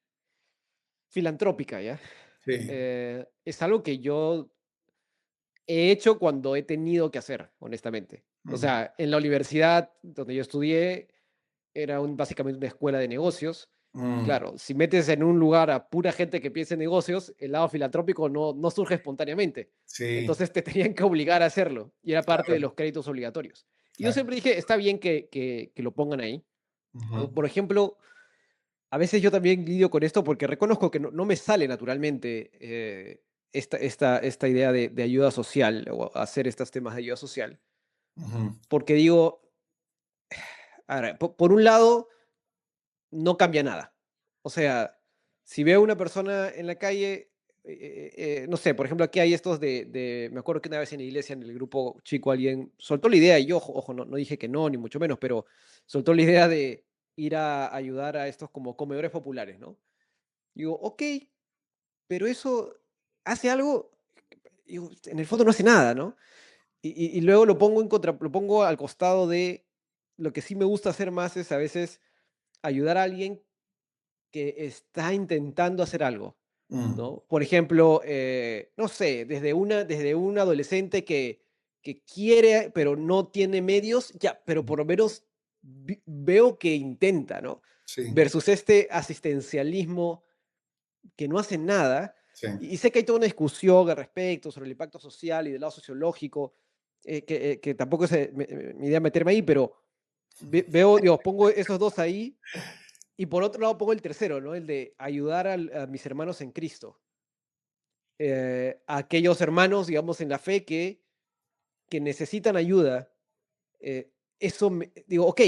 Speaker 1: filantrópica, ¿ya?
Speaker 2: Sí.
Speaker 1: Es algo que yo he hecho cuando he tenido que hacer, honestamente. O
Speaker 2: Mm,
Speaker 1: sea, en la universidad donde yo estudié, era básicamente una escuela de negocios. Y
Speaker 2: mm,
Speaker 1: claro, si metes en un lugar a pura gente que piensa en negocios, el lado filantrópico no surge espontáneamente.
Speaker 2: sí,
Speaker 1: Entonces te tenían que obligar a hacerlo. Y era parte de
Speaker 2: claro,
Speaker 1: los créditos obligatorios. Y yo
Speaker 2: claro.
Speaker 1: siempre dije, está bien que lo pongan ahí.
Speaker 2: Ujú,
Speaker 1: O, por ejemplo, a veces yo también lidio con esto porque reconozco que no me sale naturalmente esta idea de ayuda social o hacer estos temas de ayuda social.
Speaker 2: ujú,
Speaker 1: Porque digo, a ver, por un lado, no cambia nada. O sea, si veo una persona en la calle, no sé, por ejemplo, aquí hay estos me acuerdo que una vez en la iglesia, en el grupo chico, alguien soltó la idea, y yo, ojo, no dije que no, ni mucho menos, pero soltó la idea de ir a ayudar a estos como comedores populares, ¿no? Digo, ok, pero eso hace algo, digo, en el fondo no hace nada, ¿no? Y luego lo pongo al costado de lo que sí me gusta hacer más es a veces ayudar a alguien que está intentando hacer algo,
Speaker 2: mm,
Speaker 1: ¿no? Por ejemplo, no sé, desde un adolescente que quiere, pero no tiene medios, ya, pero por lo menos veo que intenta, ¿no?
Speaker 2: sí,
Speaker 1: Versus este asistencialismo que no hace nada.
Speaker 2: sí.
Speaker 1: Y sé que hay toda una discusión al respecto sobre el impacto social y del lado sociológico, que tampoco es mi idea meterme ahí, pero veo, digo, pongo esos dos ahí y por otro lado pongo el tercero, ¿no? El de ayudar a mis hermanos en Cristo. A aquellos hermanos, digamos, en la fe que necesitan ayuda. Eso, digo, ok,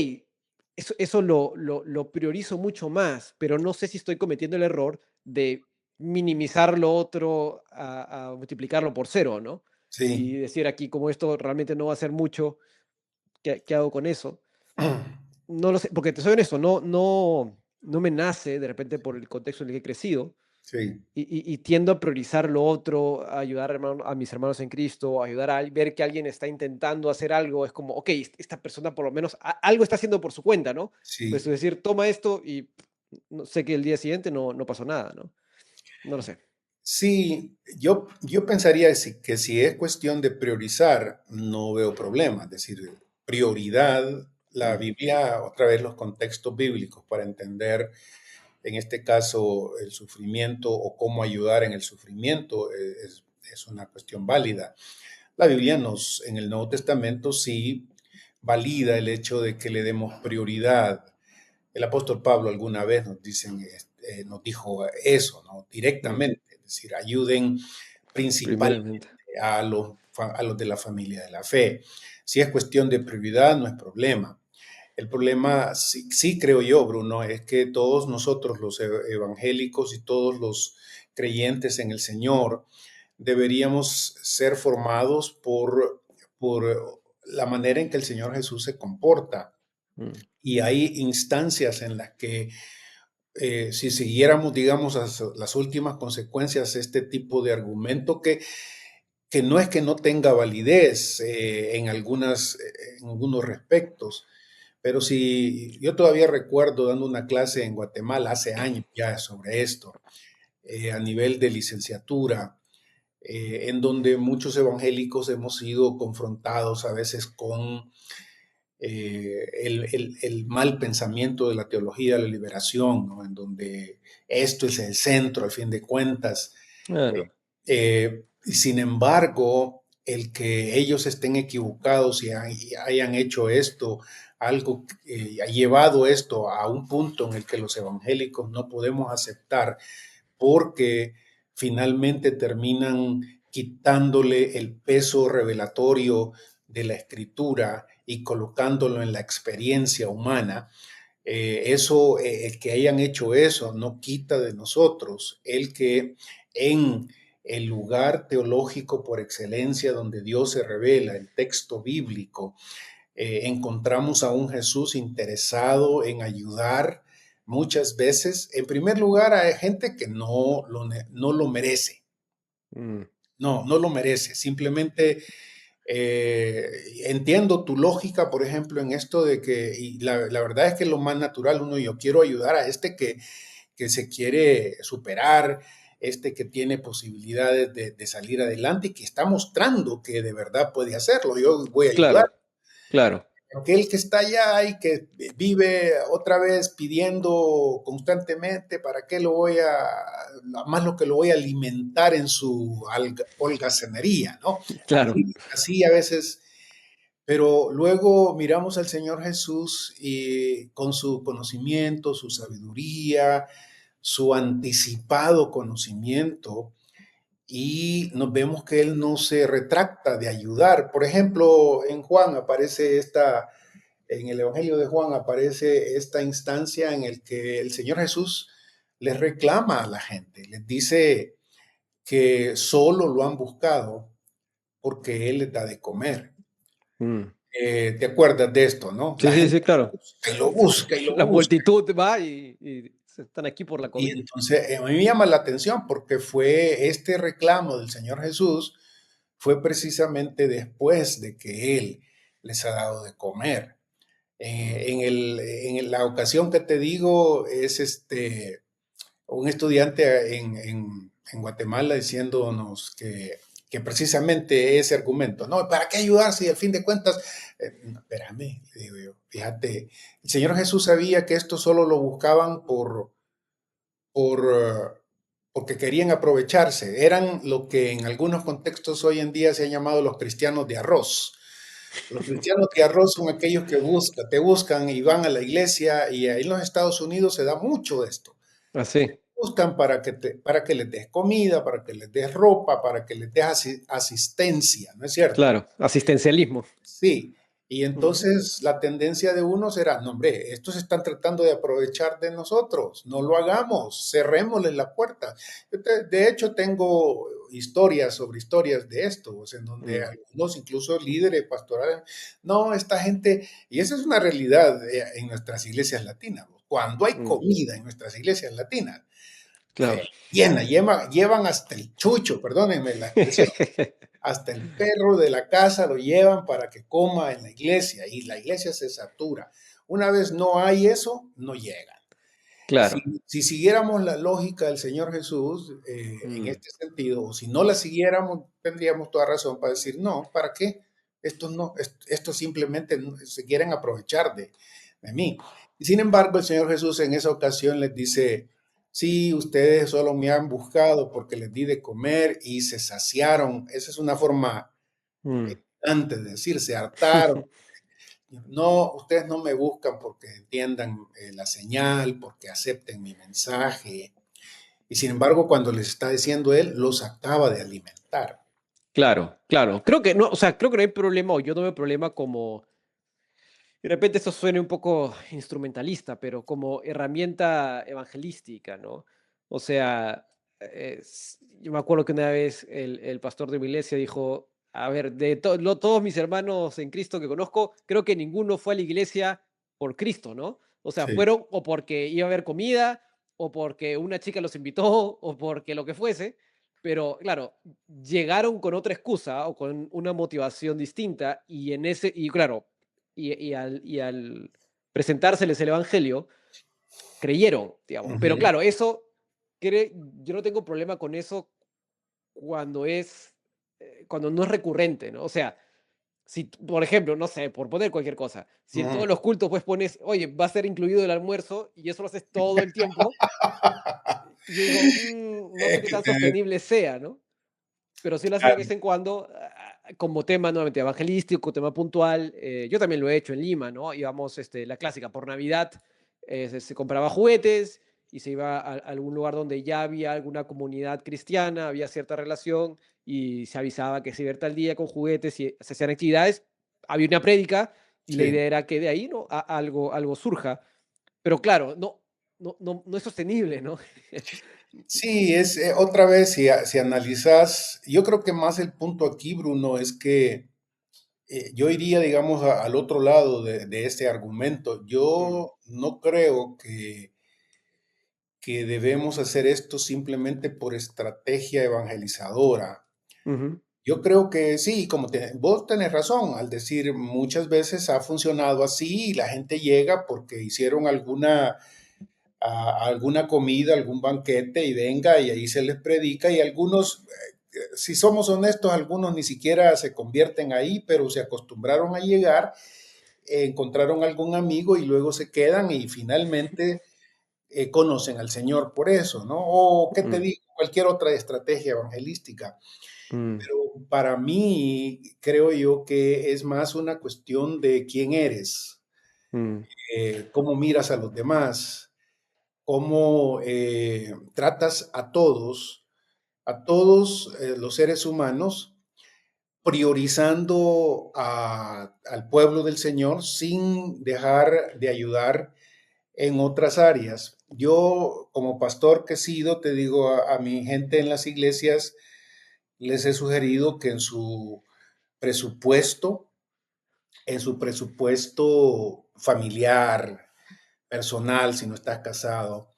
Speaker 1: eso lo priorizo mucho más, pero no sé si estoy cometiendo el error de minimizar lo otro a multiplicarlo por cero, ¿no? Y
Speaker 2: Sí.
Speaker 1: decir aquí, como esto realmente no va a ser mucho, ¿qué hago con eso? No lo sé, porque te soy honesto, no me nace de repente por el contexto en el que he crecido
Speaker 2: Sí,
Speaker 1: y tiendo a priorizar lo otro, a ayudar a mis hermanos en Cristo, ayudar a ver que alguien está intentando hacer algo, es como, ok, esta persona por lo menos algo está haciendo por su cuenta, ¿no? Pues
Speaker 2: sí.
Speaker 1: decir, toma esto y no sé que el día siguiente no pasó nada, ¿no? No lo sé.
Speaker 2: Sí, yo pensaría que si es cuestión de priorizar, no veo problema. Es decir, prioridad, la
Speaker 1: Mm,
Speaker 2: Biblia, otra vez los contextos bíblicos para entender, en este caso, el sufrimiento o cómo ayudar en el sufrimiento es una cuestión válida. La Biblia en el Nuevo Testamento sí valida el hecho de que le demos prioridad. El apóstol Pablo alguna vez nos dijo eso, ¿no?
Speaker 1: mm,
Speaker 2: Directamente, es decir, ayuden principalmente
Speaker 1: primeramente.
Speaker 2: a los de la familia de la fe. Si es cuestión de prioridad, no es problema. El problema, sí, sí creo yo, Bruno, es que todos nosotros los evangélicos y todos los creyentes en el Señor deberíamos ser formados por la manera en que el Señor Jesús se comporta.
Speaker 1: Mm,
Speaker 2: Y hay instancias en las que si siguiéramos, digamos, las últimas consecuencias, este tipo de argumento que no es que no tenga validez en algunos respectos, pero si yo todavía recuerdo dando una clase en Guatemala hace años ya sobre esto, a nivel de licenciatura, en donde muchos evangélicos hemos sido confrontados a veces con el mal pensamiento de la teología de la liberación, ¿no? En donde esto es el centro, al fin de cuentas.
Speaker 1: Claro.
Speaker 2: Y sin embargo, el que ellos estén equivocados y hayan hecho esto, algo, ha llevado esto a un punto en el que los evangélicos no podemos aceptar porque finalmente terminan quitándole el peso revelatorio de la escritura y colocándolo en la experiencia humana. El que hayan hecho eso no quita de nosotros el que en el lugar teológico por excelencia donde Dios se revela, el texto bíblico, encontramos a un Jesús interesado en ayudar muchas veces, en primer lugar, a gente que no lo merece.
Speaker 1: Mm,
Speaker 2: No lo merece. Simplemente entiendo tu lógica, por ejemplo, en esto de que, y la verdad es que lo más natural, yo quiero ayudar a este que se quiere superar, este que tiene posibilidades de salir adelante y que está mostrando que de verdad puede hacerlo. Yo voy a ayudar.
Speaker 1: claro, claro,
Speaker 2: Aquel que está allá y que vive otra vez pidiendo constantemente, ¿para qué lo voy más lo que lo voy a alimentar en su holgazanería, ¿no?
Speaker 1: claro.
Speaker 2: Así a veces, pero luego miramos al Señor Jesús y con su conocimiento, su sabiduría, su anticipado conocimiento, y nos vemos que Él no se retracta de ayudar. Por ejemplo, en el Evangelio de Juan aparece esta instancia en el que el Señor Jesús les reclama a la gente, les dice que solo lo han buscado porque Él les da de comer.
Speaker 1: Mm.
Speaker 2: ¿Te acuerdas de esto, no?
Speaker 1: Sí,
Speaker 2: La
Speaker 1: sí,
Speaker 2: gente
Speaker 1: sí, claro.
Speaker 2: lo busca y lo
Speaker 1: La
Speaker 2: busca.
Speaker 1: multitud va y están aquí por la
Speaker 2: Y
Speaker 1: comida.
Speaker 2: entonces a mí me llama la atención porque fue este reclamo del Señor Jesús, fue precisamente después de que Él les ha dado de comer.
Speaker 1: Mm,
Speaker 2: La ocasión que te digo es un estudiante en Guatemala diciéndonos que precisamente ese argumento, no, ¿para qué ayudar si al fin de cuentas, no, espérame, le digo yo, fíjate, el Señor Jesús sabía que esto solo lo buscaban porque querían aprovecharse, eran lo que en algunos contextos hoy en día se han llamado los cristianos de arroz. Los cristianos de arroz son aquellos que te buscan y van a la iglesia, y ahí en los Estados Unidos se da mucho esto.
Speaker 1: así,
Speaker 2: Buscan para que les des comida, para que les des ropa, para que les des asistencia, ¿no es cierto?
Speaker 1: claro, asistencialismo.
Speaker 2: Sí. Y
Speaker 1: Mm,
Speaker 2: entonces la tendencia de unos era, no, hombre, estos están tratando de aprovechar de nosotros, no lo hagamos, cerrémosles la puerta. De hecho, tengo historias sobre historias de esto, o sea, en donde
Speaker 1: mm,
Speaker 2: algunos, incluso líderes pastorales, no, esta gente, y esa es una realidad en nuestras iglesias latinas. Cuando hay
Speaker 1: mm,
Speaker 2: comida en nuestras iglesias latinas,
Speaker 1: claro.
Speaker 2: llevan hasta el chucho, perdónenme la expresión, hasta el perro de la casa lo llevan para que coma en la iglesia y la iglesia se satura. Una vez no hay eso, no llegan.
Speaker 1: Claro.
Speaker 2: Si siguiéramos la lógica del Señor Jesús en
Speaker 1: Mm,
Speaker 2: este sentido, o si no la siguiéramos, tendríamos toda razón para decir, no, ¿para qué? Estos simplemente se quieren aprovechar de mí. Y sin embargo, el Señor Jesús en esa ocasión les dice, sí, ustedes solo me han buscado porque les di de comer y se saciaron. Esa es una forma
Speaker 1: mm.
Speaker 2: antes de decir, se hartaron. No, ustedes no me buscan porque entiendan la señal, porque acepten mi mensaje. Y sin embargo, cuando les está diciendo él, los acaba de alimentar.
Speaker 1: Claro, claro. Creo que no, o sea, creo que no hay problema, o yo no veo problema como, de repente esto suene un poco instrumentalista, pero como herramienta evangelística, ¿no? O sea, yo me acuerdo que una vez el pastor de mi iglesia dijo, a ver, todos mis hermanos en Cristo que conozco, creo que ninguno fue a la iglesia por Cristo, ¿no? O sea,
Speaker 2: Sí.
Speaker 1: fueron o porque iba a haber comida, o porque una chica los invitó, o porque lo que fuese, pero claro, llegaron con otra excusa o con una motivación distinta, y claro, y al presentárseles el evangelio, creyeron, digamos. Pero
Speaker 2: Ujú.
Speaker 1: claro, yo no tengo problema con eso cuando cuando no es recurrente, ¿no? O sea, si, por ejemplo, no sé, por poner cualquier cosa, si en
Speaker 2: Ujú.
Speaker 1: todos los cultos pues pones, oye, va a ser incluido el almuerzo y eso lo haces todo el tiempo, Y yo digo, no sé qué tan
Speaker 2: Eh,
Speaker 1: sostenible sea, ¿no? Pero sí lo hacía de vez en cuando, como tema nuevamente evangelístico, tema puntual. Yo también lo he hecho en Lima, ¿no? Íbamos, la clásica, por Navidad se compraba juguetes y se iba a algún lugar donde ya había alguna comunidad cristiana, había cierta relación y se avisaba que se iba a ir tal día con juguetes y se hacían actividades. Había una prédica y la
Speaker 2: sí.
Speaker 1: idea era que de ahí, ¿no? Algo surja. Pero claro, no es sostenible, ¿no?
Speaker 2: Sí, es otra vez, si analizas, yo creo que más el punto aquí, Bruno, es que yo iría, digamos, al otro lado de este argumento.
Speaker 1: Mm,
Speaker 2: Yo no creo que debemos hacer esto simplemente por estrategia evangelizadora.
Speaker 1: ujú,
Speaker 2: Yo creo que sí, vos tenés razón al decir muchas veces ha funcionado así y la gente llega porque hicieron alguna comida, algún banquete y venga y ahí se les predica y algunos, si somos honestos, algunos ni siquiera se convierten ahí, pero se acostumbraron a llegar, encontraron algún amigo y luego se quedan y finalmente conocen al Señor por eso, ¿no? O qué te
Speaker 1: mm,
Speaker 2: digo, cualquier otra estrategia evangelística.
Speaker 1: mm,
Speaker 2: Pero para mí, creo yo que es más una cuestión de quién eres,
Speaker 1: mm,
Speaker 2: cómo miras a los demás, cómo tratas a todos los seres humanos, priorizando al pueblo del Señor sin dejar de ayudar en otras áreas. Yo, como pastor que he sido, te digo a mi gente en las iglesias, les he sugerido que presupuesto, en su presupuesto familiar, personal, si no estás casado,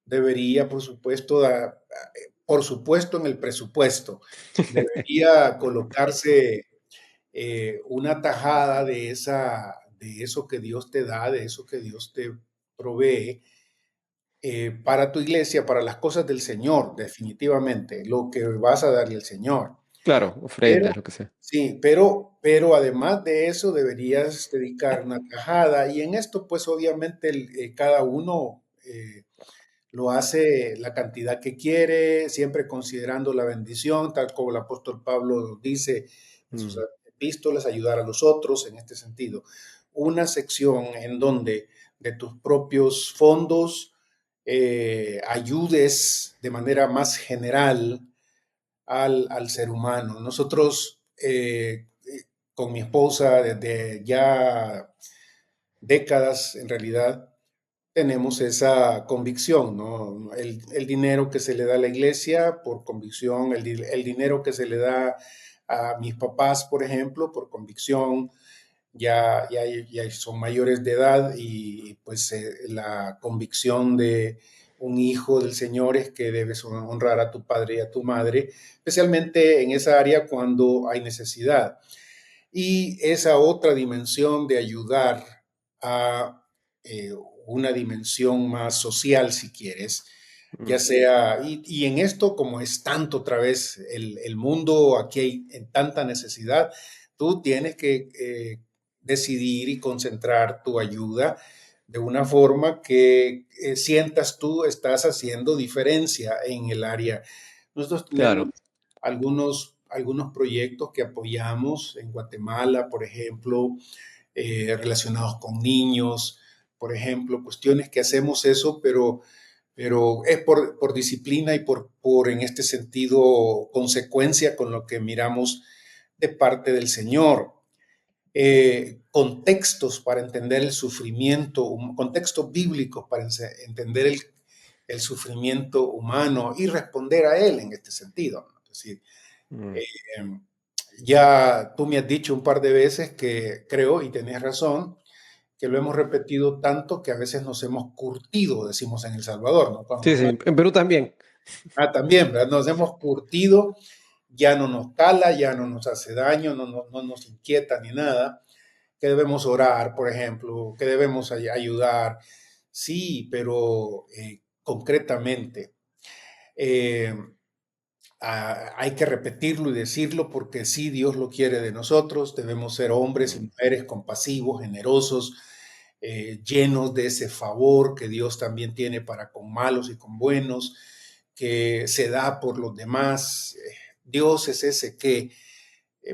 Speaker 2: debería, por supuesto en el presupuesto, debería colocarse una tajada de eso que Dios te da, de eso que Dios te provee para tu iglesia, para las cosas del Señor, definitivamente, lo que vas a darle al Señor.
Speaker 1: Claro,
Speaker 2: Pero,
Speaker 1: ofrendas, lo que sea.
Speaker 2: sí, pero además de eso deberías dedicar una tajada y en esto pues obviamente cada uno lo hace la cantidad que quiere, siempre considerando la bendición, tal como el apóstol Pablo dice en sus
Speaker 1: Mm,
Speaker 2: epístolas, ayudar a los otros en este sentido. Una sección en donde de tus propios fondos ayudes de manera más general al ser humano. Nosotros, con mi esposa, desde ya décadas en realidad, tenemos esa convicción, ¿no? El dinero que se le da a la iglesia por convicción, el dinero que se le da a mis papás, por ejemplo, por convicción, ya son mayores de edad y pues la convicción de un hijo del Señor es que debes honrar a tu padre y a tu madre, especialmente en esa área cuando hay necesidad. Y esa otra dimensión de ayudar a eh, una dimensión más social, si quieres, ya
Speaker 1: mm,
Speaker 2: sea, y en esto como es tanto otra vez el mundo, aquí hay en tanta necesidad, tú tienes que decidir y concentrar tu ayuda de una forma que sientas tú estás haciendo diferencia en el área. Nosotros tenemos
Speaker 1: claro.
Speaker 2: algunos proyectos que apoyamos en Guatemala, por ejemplo, relacionados con niños, por ejemplo, cuestiones que hacemos eso, pero es por disciplina y en este sentido, consecuencia con lo que miramos de parte del Señor. Contextos para entender el sufrimiento, contextos bíblicos para entender el sufrimiento humano y responder a él en este sentido, ¿no? Es decir,
Speaker 1: Mm,
Speaker 2: eh, ya tú me has dicho un par de veces que creo, y tenés razón, que lo hemos repetido tanto que a veces nos hemos curtido, decimos en El Salvador, ¿no?
Speaker 1: sí, sí, en Perú también.
Speaker 2: También, ¿verdad? Nos hemos curtido, ya no nos cala, ya no nos hace daño, no nos inquieta ni nada, que debemos orar, por ejemplo, que debemos ayudar, sí, pero concretamente. Eh, hay que repetirlo y decirlo porque sí, Dios lo quiere de nosotros. Debemos ser hombres y
Speaker 1: Mm,
Speaker 2: mujeres compasivos, generosos, llenos de ese favor que Dios también tiene para con malos y con buenos. que se da por los demás. Dios es ese que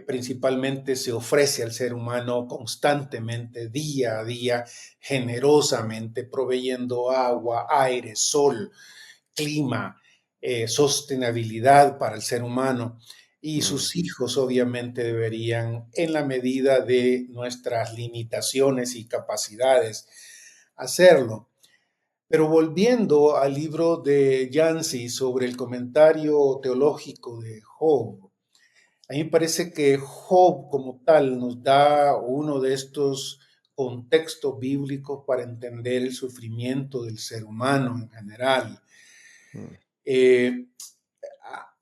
Speaker 2: principalmente se ofrece al ser humano constantemente, día a día, generosamente, proveyendo agua, aire, sol, clima, sostenibilidad para el ser humano. Y
Speaker 1: mm,
Speaker 2: sus hijos obviamente deberían, en la medida de nuestras limitaciones y capacidades, hacerlo. Pero volviendo al libro de Yancey sobre el comentario teológico de Job, a mí me parece que Job como tal nos da uno de estos contextos bíblicos para entender el sufrimiento del ser humano en general.
Speaker 1: mm,
Speaker 2: Eh,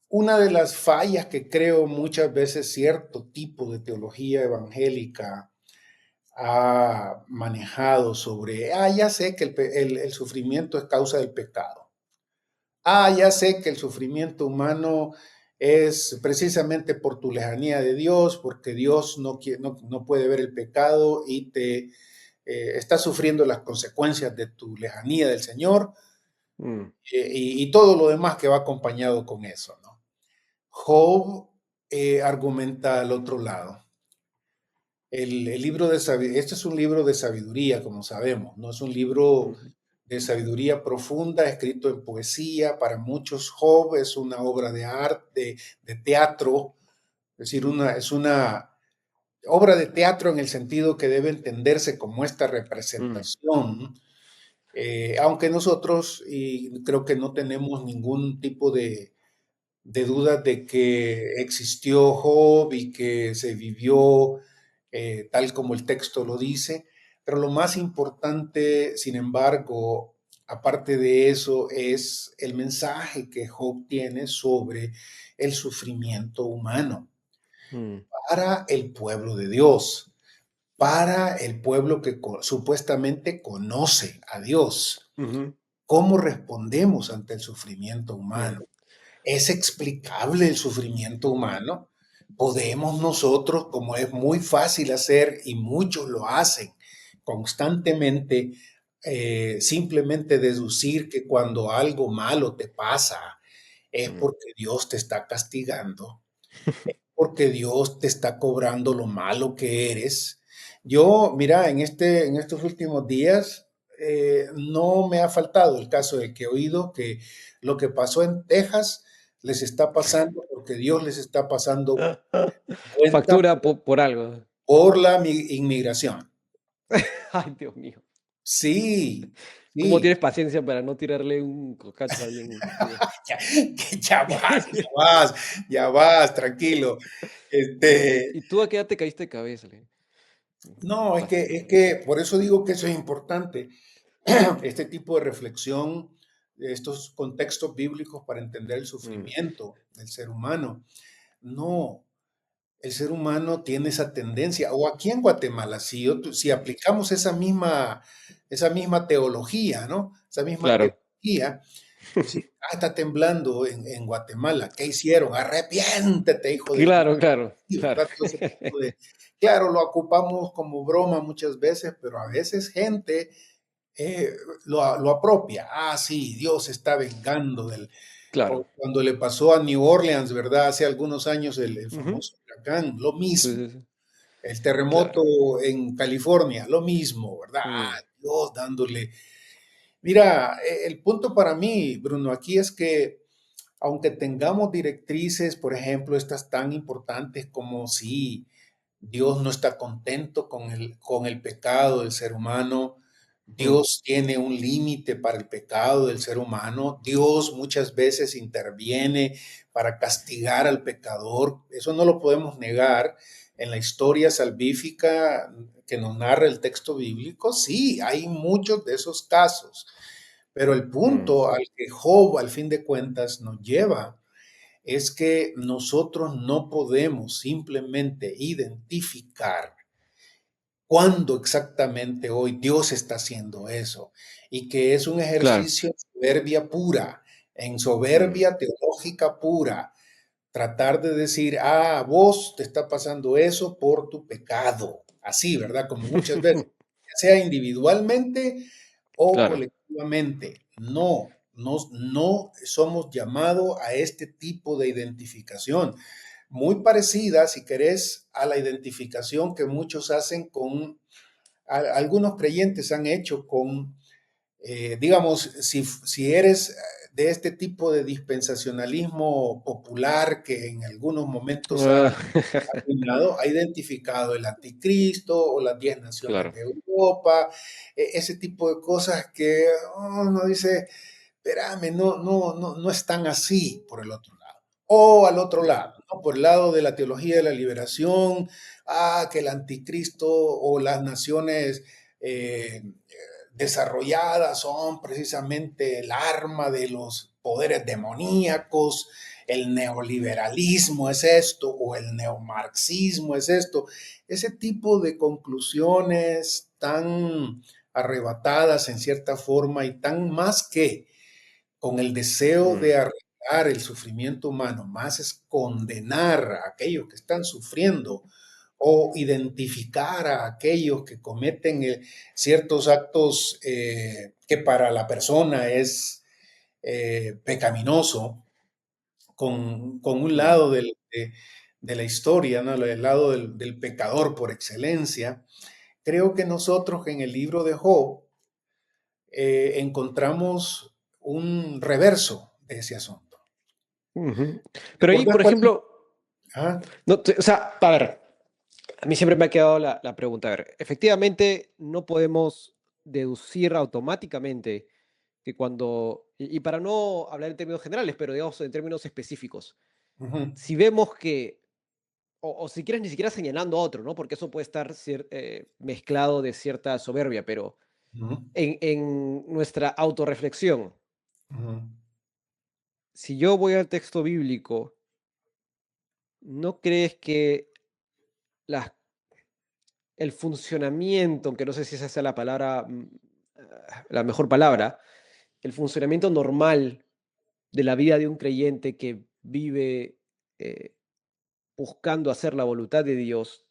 Speaker 2: una de las fallas que creo muchas veces cierto tipo de teología evangélica ha manejado sobre, ya sé que el sufrimiento es causa del pecado. Ya sé que el sufrimiento humano es precisamente por tu lejanía de Dios, porque Dios no puede ver el pecado y te está sufriendo las consecuencias de tu lejanía del Señor,
Speaker 1: mm,
Speaker 2: y todo lo demás que va acompañado con eso, ¿no? Job argumenta al otro lado. El libro de sabiduría, este es un libro de sabiduría, como sabemos, no es un libro
Speaker 1: ujú,
Speaker 2: de sabiduría profunda, escrito en poesía. Para muchos, Job es una obra de arte, de teatro, es decir, es una obra de teatro en el sentido que debe entenderse como esta
Speaker 1: mm,
Speaker 2: representación, aunque nosotros, y creo que no tenemos ningún tipo de dudas de que existió Job y que se vivió tal como el texto lo dice, pero lo más importante, sin embargo, aparte de eso, es el mensaje que Job tiene sobre el sufrimiento humano
Speaker 1: mm,
Speaker 2: para el pueblo de Dios, para el pueblo que supuestamente conoce a Dios.
Speaker 1: ujú,
Speaker 2: ¿Cómo respondemos ante el sufrimiento
Speaker 1: mm,
Speaker 2: humano? ¿Es explicable el sufrimiento humano? ¿Podemos nosotros, como es muy fácil hacer y muchos lo hacen constantemente, simplemente deducir que cuando algo malo te pasa es
Speaker 1: mm,
Speaker 2: porque Dios te está castigando, porque Dios te está cobrando lo malo que eres? Yo, mira, en estos últimos días no me ha faltado el caso de que he oído que lo que pasó en Texas les está pasando porque Dios les está pasando cuenta
Speaker 1: Factura por algo.
Speaker 2: por la inmigración.
Speaker 1: Ay, Dios mío.
Speaker 2: Sí,
Speaker 1: ¿Cómo
Speaker 2: sí,
Speaker 1: tienes paciencia para no tirarle un cocacho a alguien?
Speaker 2: ya, ya vas, tranquilo. Este,
Speaker 1: ¿Y tú a qué edad te caíste de cabeza? Le
Speaker 2: no, es
Speaker 1: Bastante.
Speaker 2: que por eso digo que eso es importante, este tipo de reflexión, de estos contextos bíblicos para entender el
Speaker 1: Mm,
Speaker 2: sufrimiento del ser humano. No, el ser humano tiene esa tendencia, o aquí en Guatemala, si aplicamos esa misma teología, ¿no? Esa misma
Speaker 1: claro.
Speaker 2: teología, decir, está temblando en Guatemala, ¿qué hicieron? Arrepiéntete, hijo de tu...
Speaker 1: Claro, claro, claro.
Speaker 2: ¿Verdad? Todo ese tipo de... Claro, lo ocupamos como broma muchas veces, pero a veces gente eh, lo apropia. Sí, Dios se está vengando del...
Speaker 1: Claro.
Speaker 2: O cuando le pasó a New Orleans, ¿verdad? Hace algunos años el
Speaker 1: Ujú.
Speaker 2: famoso huracán, lo
Speaker 1: Sí,
Speaker 2: mismo.
Speaker 1: sí, sí.
Speaker 2: El terremoto
Speaker 1: Claro.
Speaker 2: en California, lo mismo, ¿verdad?
Speaker 1: Mm,
Speaker 2: Dios dándole. Mira, el punto para mí, Bruno, aquí es que aunque tengamos directrices, por ejemplo, estas tan importantes como si Dios no está contento con el pecado del ser humano,
Speaker 1: mm,
Speaker 2: Dios tiene un límite para el pecado del ser humano, Dios muchas veces interviene para castigar al pecador, eso no lo podemos negar. En la historia salvífica que nos narra el texto bíblico, sí, hay muchos de esos casos. Pero el
Speaker 1: mm,
Speaker 2: punto al que Job, al fin de cuentas, nos lleva es que nosotros no podemos simplemente identificar cuándo exactamente hoy Dios está haciendo eso, y que es un
Speaker 1: claro.
Speaker 2: ejercicio de soberbia pura, en
Speaker 1: Mm,
Speaker 2: soberbia teológica pura, tratar de decir, vos te está pasando eso por tu pecado, así, ¿verdad? Como muchas veces, ya sea individualmente o
Speaker 1: claro.
Speaker 2: colectivamente. No. No somos llamados a este tipo de identificación, muy parecida, si querés, a la identificación que muchos hacen algunos creyentes han hecho con, digamos, si eres de este tipo de dispensacionalismo popular que en algunos momentos
Speaker 1: Ah,
Speaker 2: ha identificado el anticristo o las 10 naciones
Speaker 1: claro,
Speaker 2: de Europa, ese tipo de cosas que uno dice, espérame, no están así por el otro lado. O al otro lado, ¿no? Por el lado de la teología de la liberación, que el anticristo o las naciones desarrolladas son precisamente el arma de los poderes demoníacos, el neoliberalismo es esto, o el neomarxismo es esto. Ese tipo de conclusiones tan arrebatadas en cierta forma y tan más que con el deseo
Speaker 1: mm,
Speaker 2: de arreglar el sufrimiento humano, más es condenar a aquellos que están sufriendo o identificar a aquellos que cometen ciertos actos que para la persona es pecaminoso, con un
Speaker 1: mm,
Speaker 2: lado de la historia, ¿no? El lado del pecador por excelencia. Creo que nosotros en el libro de Job encontramos un reverso de ese asunto.
Speaker 1: ujú. Pero ahí,
Speaker 2: ¿Recordás
Speaker 1: por
Speaker 2: cuál es?
Speaker 1: ejemplo,
Speaker 2: Ah,
Speaker 1: no, o sea, a ver, a mí siempre me ha quedado la pregunta. A ver, efectivamente, no podemos deducir automáticamente que cuando, y para no hablar en términos generales, pero digamos en términos específicos,
Speaker 2: ujú,
Speaker 1: si vemos que, o si quieres ni siquiera señalando a otro, ¿no? Porque eso puede estar mezclado de cierta soberbia, pero
Speaker 2: ujú,
Speaker 1: en nuestra autorreflexión,
Speaker 2: ujú,
Speaker 1: si yo voy al texto bíblico, ¿no crees que las el funcionamiento, aunque no sé si esa sea la palabra, la mejor palabra, el funcionamiento normal de la vida de un creyente que vive eh, buscando hacer la voluntad de Dios,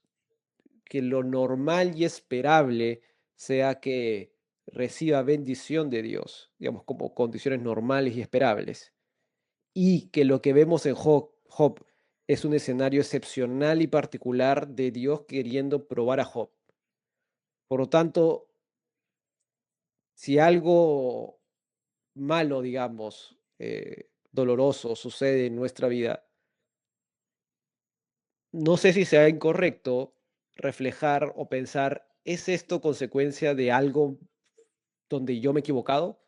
Speaker 1: que lo normal y esperable sea que reciba bendición de Dios, digamos, como condiciones normales y esperables, y que lo que vemos en Job es un escenario excepcional y particular de Dios queriendo probar a Job. Por lo tanto, si algo malo, digamos, doloroso sucede en nuestra vida, no sé si sea incorrecto reflejar o pensar, ¿es esto consecuencia de algo donde yo me he equivocado?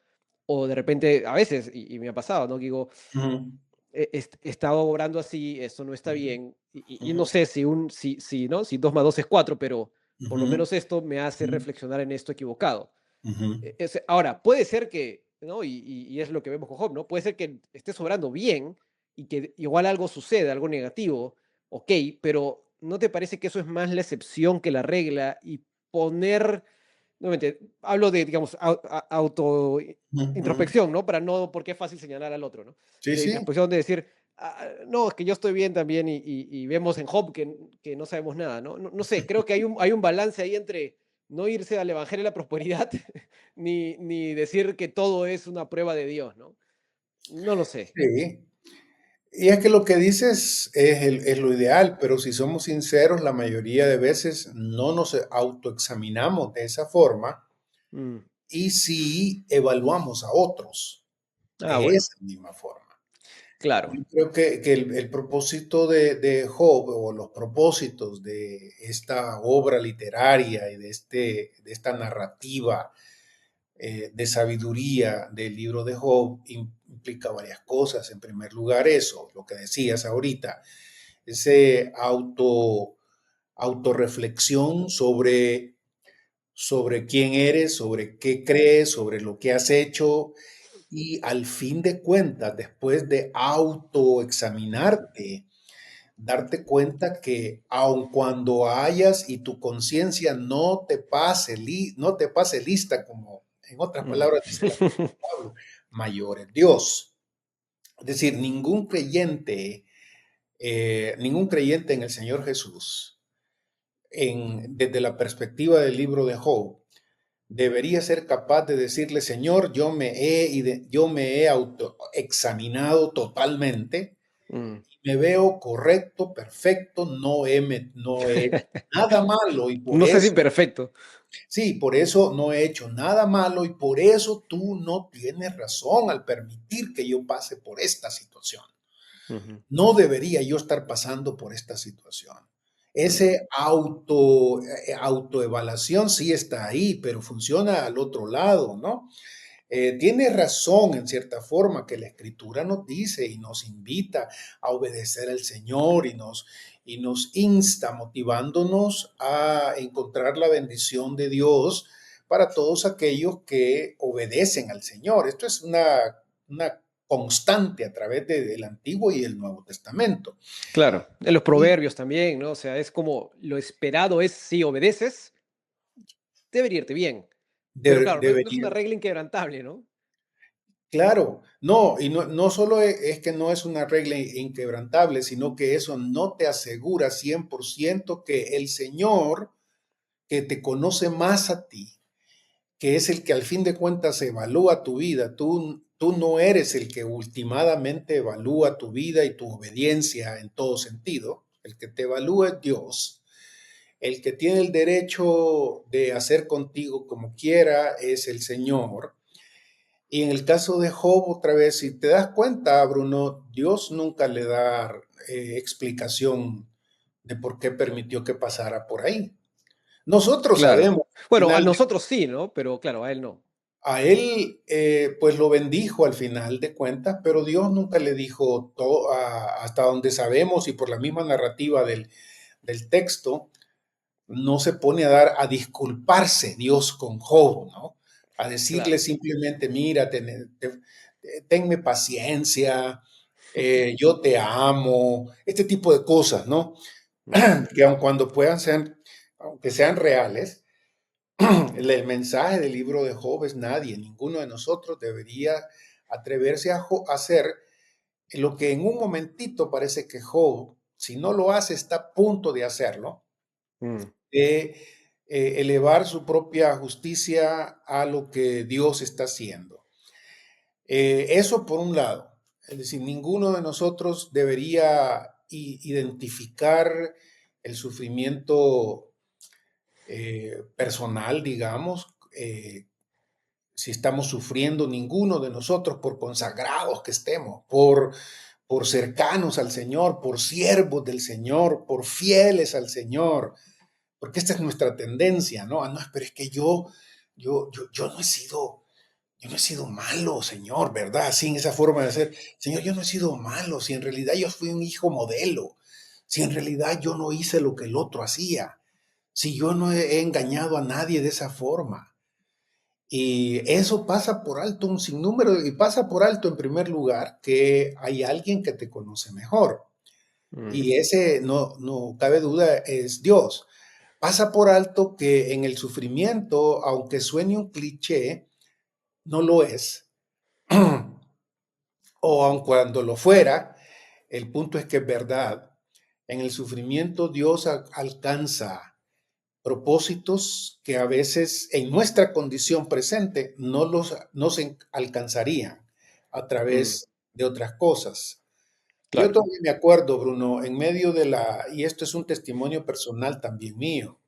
Speaker 1: O de repente, a veces, y me ha pasado, ¿no? Que digo,
Speaker 2: ujú,
Speaker 1: he estado obrando así, esto no está
Speaker 2: ujú,
Speaker 1: bien, y no sé si, ¿no? Si 2 más 2 es 4, pero por lo
Speaker 2: ujú,
Speaker 1: menos esto me hace
Speaker 2: ujú,
Speaker 1: reflexionar en esto equivocado.
Speaker 2: ujú,
Speaker 1: Ahora, puede ser que, ¿no? Y es lo que vemos con Job, ¿no? Puede ser que esté sobrando bien y que igual algo sucede, algo negativo, ok, pero ¿no te parece que eso es más la excepción que la regla? Y poner, nuevamente, hablo de, digamos, auto
Speaker 2: ujú.
Speaker 1: introspección, ¿no? Para no, porque es fácil señalar al otro, ¿no?
Speaker 2: Sí,
Speaker 1: De
Speaker 2: sí.
Speaker 1: introspección de decir, no, es que yo estoy bien también y vemos en Job que no sabemos nada, ¿no? No sé, creo que hay un balance ahí entre no irse al evangelio de la prosperidad ni decir que todo es una prueba de Dios, ¿no? No lo sé.
Speaker 2: Sí. Y es que lo que dices es lo ideal, pero si somos sinceros, la mayoría de veces no nos autoexaminamos de esa forma
Speaker 1: Mm,
Speaker 2: y sí evaluamos a otros de
Speaker 1: bueno,
Speaker 2: esa misma forma.
Speaker 1: claro.
Speaker 2: Yo creo que el propósito de Job o los propósitos de esta obra literaria y de esta narrativa de sabiduría del libro de Job implica varias cosas. En primer lugar, eso, lo que decías ahorita, ese autorreflexión sobre quién eres, sobre qué crees, sobre lo que has hecho y al fin de cuentas, después de autoexaminarte, darte cuenta que aun cuando hayas y tu conciencia no te pase lista, como en otras
Speaker 1: Mm.
Speaker 2: palabras dice el apóstol Pablo, mayor es Dios. Es decir, ningún creyente en el Señor Jesús, desde la perspectiva del libro de Job, debería ser capaz de decirle, Señor, yo me he autoexaminado totalmente,
Speaker 1: Mm.
Speaker 2: me veo correcto, perfecto, no he hecho nada malo y por
Speaker 1: No sé si
Speaker 2: eso,
Speaker 1: perfecto.
Speaker 2: sí, por eso no he hecho nada malo y por eso tú no tienes razón al permitir que yo pase por esta situación.
Speaker 1: Ujú,
Speaker 2: No debería yo estar pasando por esta situación.
Speaker 1: mm,
Speaker 2: Ese autoevaluación sí está ahí, pero funciona al otro lado, ¿no? Tiene razón en cierta forma que la escritura nos dice y nos invita a obedecer al Señor y nos insta motivándonos a encontrar la bendición de Dios para todos aquellos que obedecen al Señor. Esto es una constante a través del Antiguo y el Nuevo Testamento.
Speaker 1: claro, en los
Speaker 2: Y
Speaker 1: proverbios también, ¿no? O sea, es como lo esperado es si obedeces, debería irte bien. Pero claro, no es
Speaker 2: debería,
Speaker 1: una regla inquebrantable, ¿no?
Speaker 2: claro, no, y no solo es que no es una regla inquebrantable, sino que eso no te asegura 100% que el Señor, que te conoce más a ti, que es el que al fin de cuentas evalúa tu vida, tú no eres el que ultimadamente evalúa tu vida y tu obediencia en todo sentido, el que te evalúa es Dios, el que tiene el derecho de hacer contigo como quiera es el Señor. Y en el caso de Job, otra vez, si te das cuenta, Bruno, Dios nunca le da explicación de por qué permitió que pasara por ahí. Nosotros
Speaker 1: Claro.
Speaker 2: sabemos, al
Speaker 1: Bueno, a
Speaker 2: final,
Speaker 1: nosotros sí, ¿no? Pero claro, a él no.
Speaker 2: a él pues lo bendijo al final de cuentas, pero Dios nunca le dijo todo, hasta donde sabemos y por la misma narrativa del texto, no se pone a disculparse Dios con Job, ¿no? A decirle
Speaker 1: Claro.
Speaker 2: simplemente, mira, tenme paciencia, yo te amo, este tipo de cosas, ¿no?
Speaker 1: Mm,
Speaker 2: Que aun cuando puedan ser, aunque sean reales, el mensaje del libro de Job es nadie, ninguno de nosotros debería atreverse a hacer lo que en un momentito parece que Job, si no lo hace, está a punto de hacerlo,
Speaker 1: mm,
Speaker 2: de elevar su propia justicia a lo que Dios está haciendo. Eso por un lado, es decir, ninguno de nosotros debería identificar el sufrimiento personal, digamos, si estamos sufriendo, ninguno de nosotros, por consagrados que estemos, por cercanos al Señor, por siervos del Señor, por fieles al Señor, porque esta es nuestra tendencia, ¿no? Ah, no, pero es que yo no he sido, yo no he sido malo, Señor, ¿verdad? Así en esa forma de ser, Señor, yo no he sido malo, si en realidad yo fui un hijo modelo, si en realidad yo no hice lo que el otro hacía, si yo no he engañado a nadie de esa forma. Y eso pasa por alto un sinnúmero, y pasa por alto en primer lugar que hay alguien que te conoce mejor.
Speaker 1: mm,
Speaker 2: Y ese, no cabe duda, es Dios. Pasa por alto que en el sufrimiento, aunque suene un cliché, no lo es. O aun cuando lo fuera, el punto es que es verdad. En el sufrimiento Dios alcanza propósitos que a veces en nuestra condición presente no se alcanzarían a
Speaker 1: mm,
Speaker 2: través de otras cosas. Yo
Speaker 1: claro.
Speaker 2: todavía me acuerdo, Bruno, en medio de y esto es un testimonio personal también mío,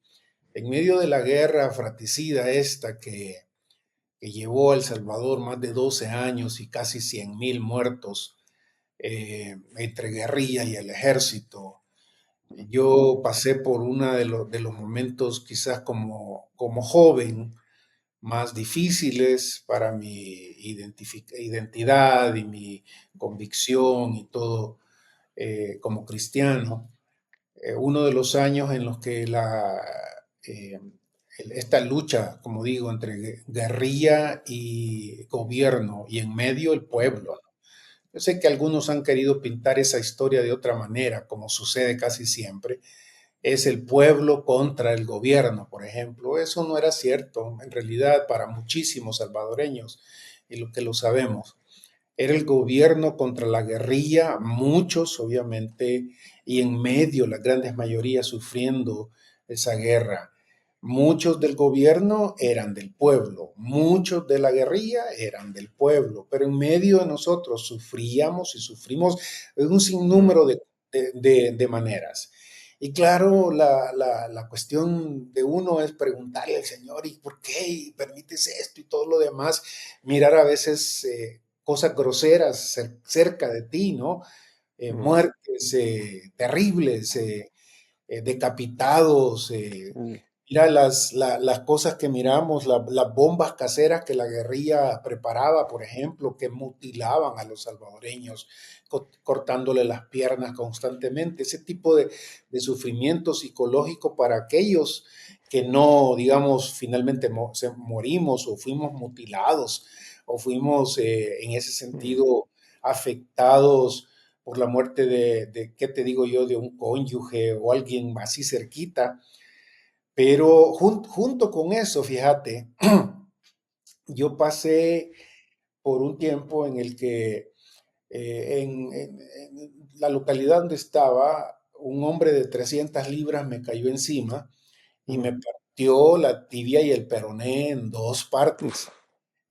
Speaker 2: en medio de la guerra fratricida esta que llevó a El Salvador más de 12 años y casi 100,000 muertos entre guerrilla y el ejército, yo pasé por uno de los momentos quizás como joven más difíciles para mi identidad y mi convicción y todo como cristiano. Uno de los años en los que eh, esta lucha, como digo, entre guerrilla y gobierno y en medio el pueblo. Yo sé que algunos han querido pintar esa historia de otra manera, como sucede casi siempre. Es el pueblo contra el gobierno, por ejemplo. Eso no era cierto, en realidad, para muchísimos salvadoreños, y lo que lo sabemos. Era el gobierno contra la guerrilla, muchos obviamente, y en medio, las grandes mayorías sufriendo esa guerra. Muchos del gobierno eran del pueblo, muchos de la guerrilla eran del pueblo, pero en medio de nosotros sufríamos y sufrimos en un
Speaker 1: mm,
Speaker 2: sinnúmero de maneras. Y claro, la cuestión de uno es preguntarle al Señor, ¿y por qué? ¿Y permites esto y todo lo demás? Mirar a veces cosas groseras cerca de ti, ¿no?
Speaker 1: mm,
Speaker 2: Muertes terribles, decapitados.
Speaker 1: mm,
Speaker 2: Mira las cosas que miramos, las bombas caseras que la guerrilla preparaba, por ejemplo, que mutilaban a los salvadoreños, cortándole las piernas constantemente. Ese tipo de sufrimiento psicológico para aquellos que no, digamos, finalmente morimos o fuimos mutilados o fuimos en ese
Speaker 1: mm,
Speaker 2: sentido afectados por la muerte ¿qué te digo yo?, de un cónyuge o alguien así cerquita. Pero junto con eso, fíjate, yo pasé por un tiempo en el que en la localidad donde estaba, un hombre de 300 libras me cayó encima y
Speaker 1: mm,
Speaker 2: me partió la tibia y el peroné en dos
Speaker 1: uf,
Speaker 2: partes.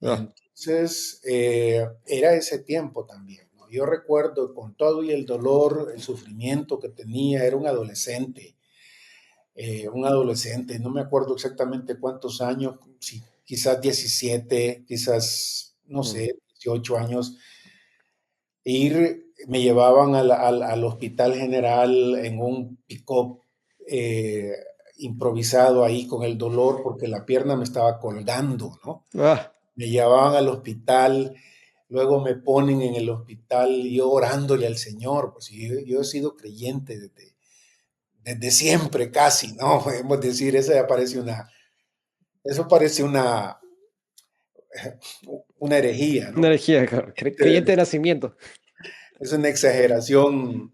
Speaker 1: ah,
Speaker 2: Entonces, era ese tiempo también, ¿no? Yo recuerdo con todo y el dolor, el sufrimiento que tenía, era un adolescente, no me acuerdo exactamente cuántos años, si, quizás 17, quizás, no
Speaker 1: mm,
Speaker 2: sé, 18 años. Me llevaban al Hospital General en un pick-up eh, improvisado ahí con el dolor porque la pierna me estaba colgando, ¿no?
Speaker 1: ah,
Speaker 2: Me llevaban al hospital, luego me ponen en el hospital y yo orándole al Señor, pues yo he sido creyente desde siempre casi, ¿no? Podemos decir, eso parece una herejía,
Speaker 1: una
Speaker 2: ¿no?
Speaker 1: herejía, claro, creyente de nacimiento.
Speaker 2: Es una exageración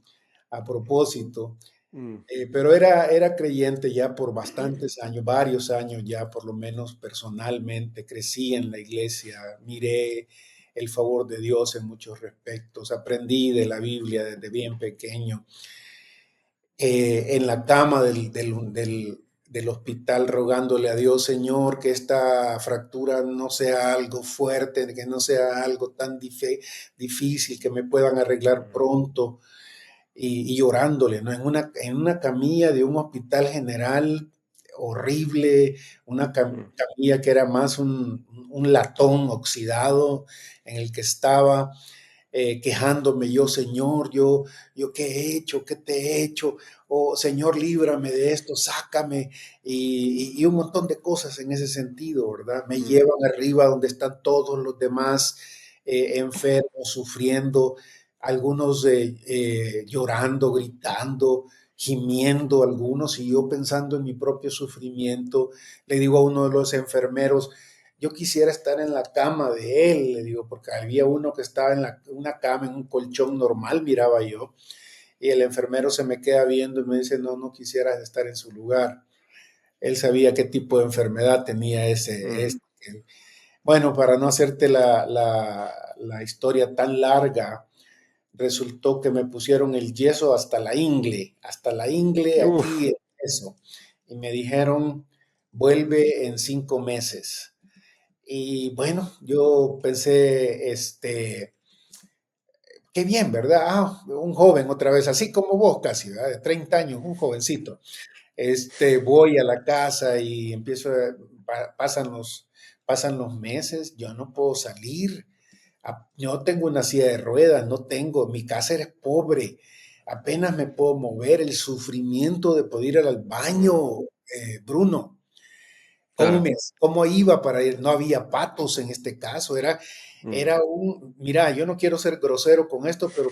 Speaker 2: a propósito.
Speaker 1: Mm,
Speaker 2: Pero era creyente ya por bastantes años, varios años ya, por lo menos personalmente. Crecí en la iglesia, miré el favor de Dios en muchos respectos, aprendí de la Biblia desde bien pequeño. En la cama del hospital rogándole a Dios, Señor, que esta fractura no sea algo fuerte, que no sea algo tan difícil, que me puedan arreglar
Speaker 1: mm,
Speaker 2: pronto y llorándole, ¿no? En una camilla de un hospital general horrible, una
Speaker 1: mm,
Speaker 2: camilla que era más un latón oxidado en el que estaba quejándome yo, Señor, yo qué he hecho, qué te he hecho, oh Señor, líbrame de esto, sácame, y un montón de cosas en ese sentido, ¿verdad? Me
Speaker 1: mm,
Speaker 2: llevan arriba donde están todos los demás enfermos, sufriendo, algunos llorando, gritando, gimiendo algunos, y yo pensando en mi propio sufrimiento, le digo a uno de los enfermeros, yo quisiera estar en la cama de él, le digo, porque había uno que estaba en una cama, en un colchón normal, miraba yo, y el enfermero se me queda viendo y me dice, no, no quisieras estar en su lugar. Él sabía qué tipo de enfermedad tenía
Speaker 1: mm.
Speaker 2: Bueno, para no hacerte la historia tan larga, resultó que me pusieron el yeso hasta la ingle aquí,
Speaker 1: Uf,
Speaker 2: el yeso, y me dijeron, vuelve en 5 meses. Y bueno, yo pensé, qué bien, ¿verdad? Un joven otra vez, así como vos casi, ¿verdad? De 30 años, un jovencito. Voy a la casa y pasan los meses, yo no puedo salir, no tengo una silla de ruedas, no tengo, mi casa es pobre, apenas me puedo mover, el sufrimiento de poder ir al baño,
Speaker 1: mm,
Speaker 2: Bruno. ¿Cómo,
Speaker 1: claro.
Speaker 2: cómo iba para ir? No había patos en este caso,
Speaker 1: Mm.
Speaker 2: mira, yo no quiero ser grosero con esto, pero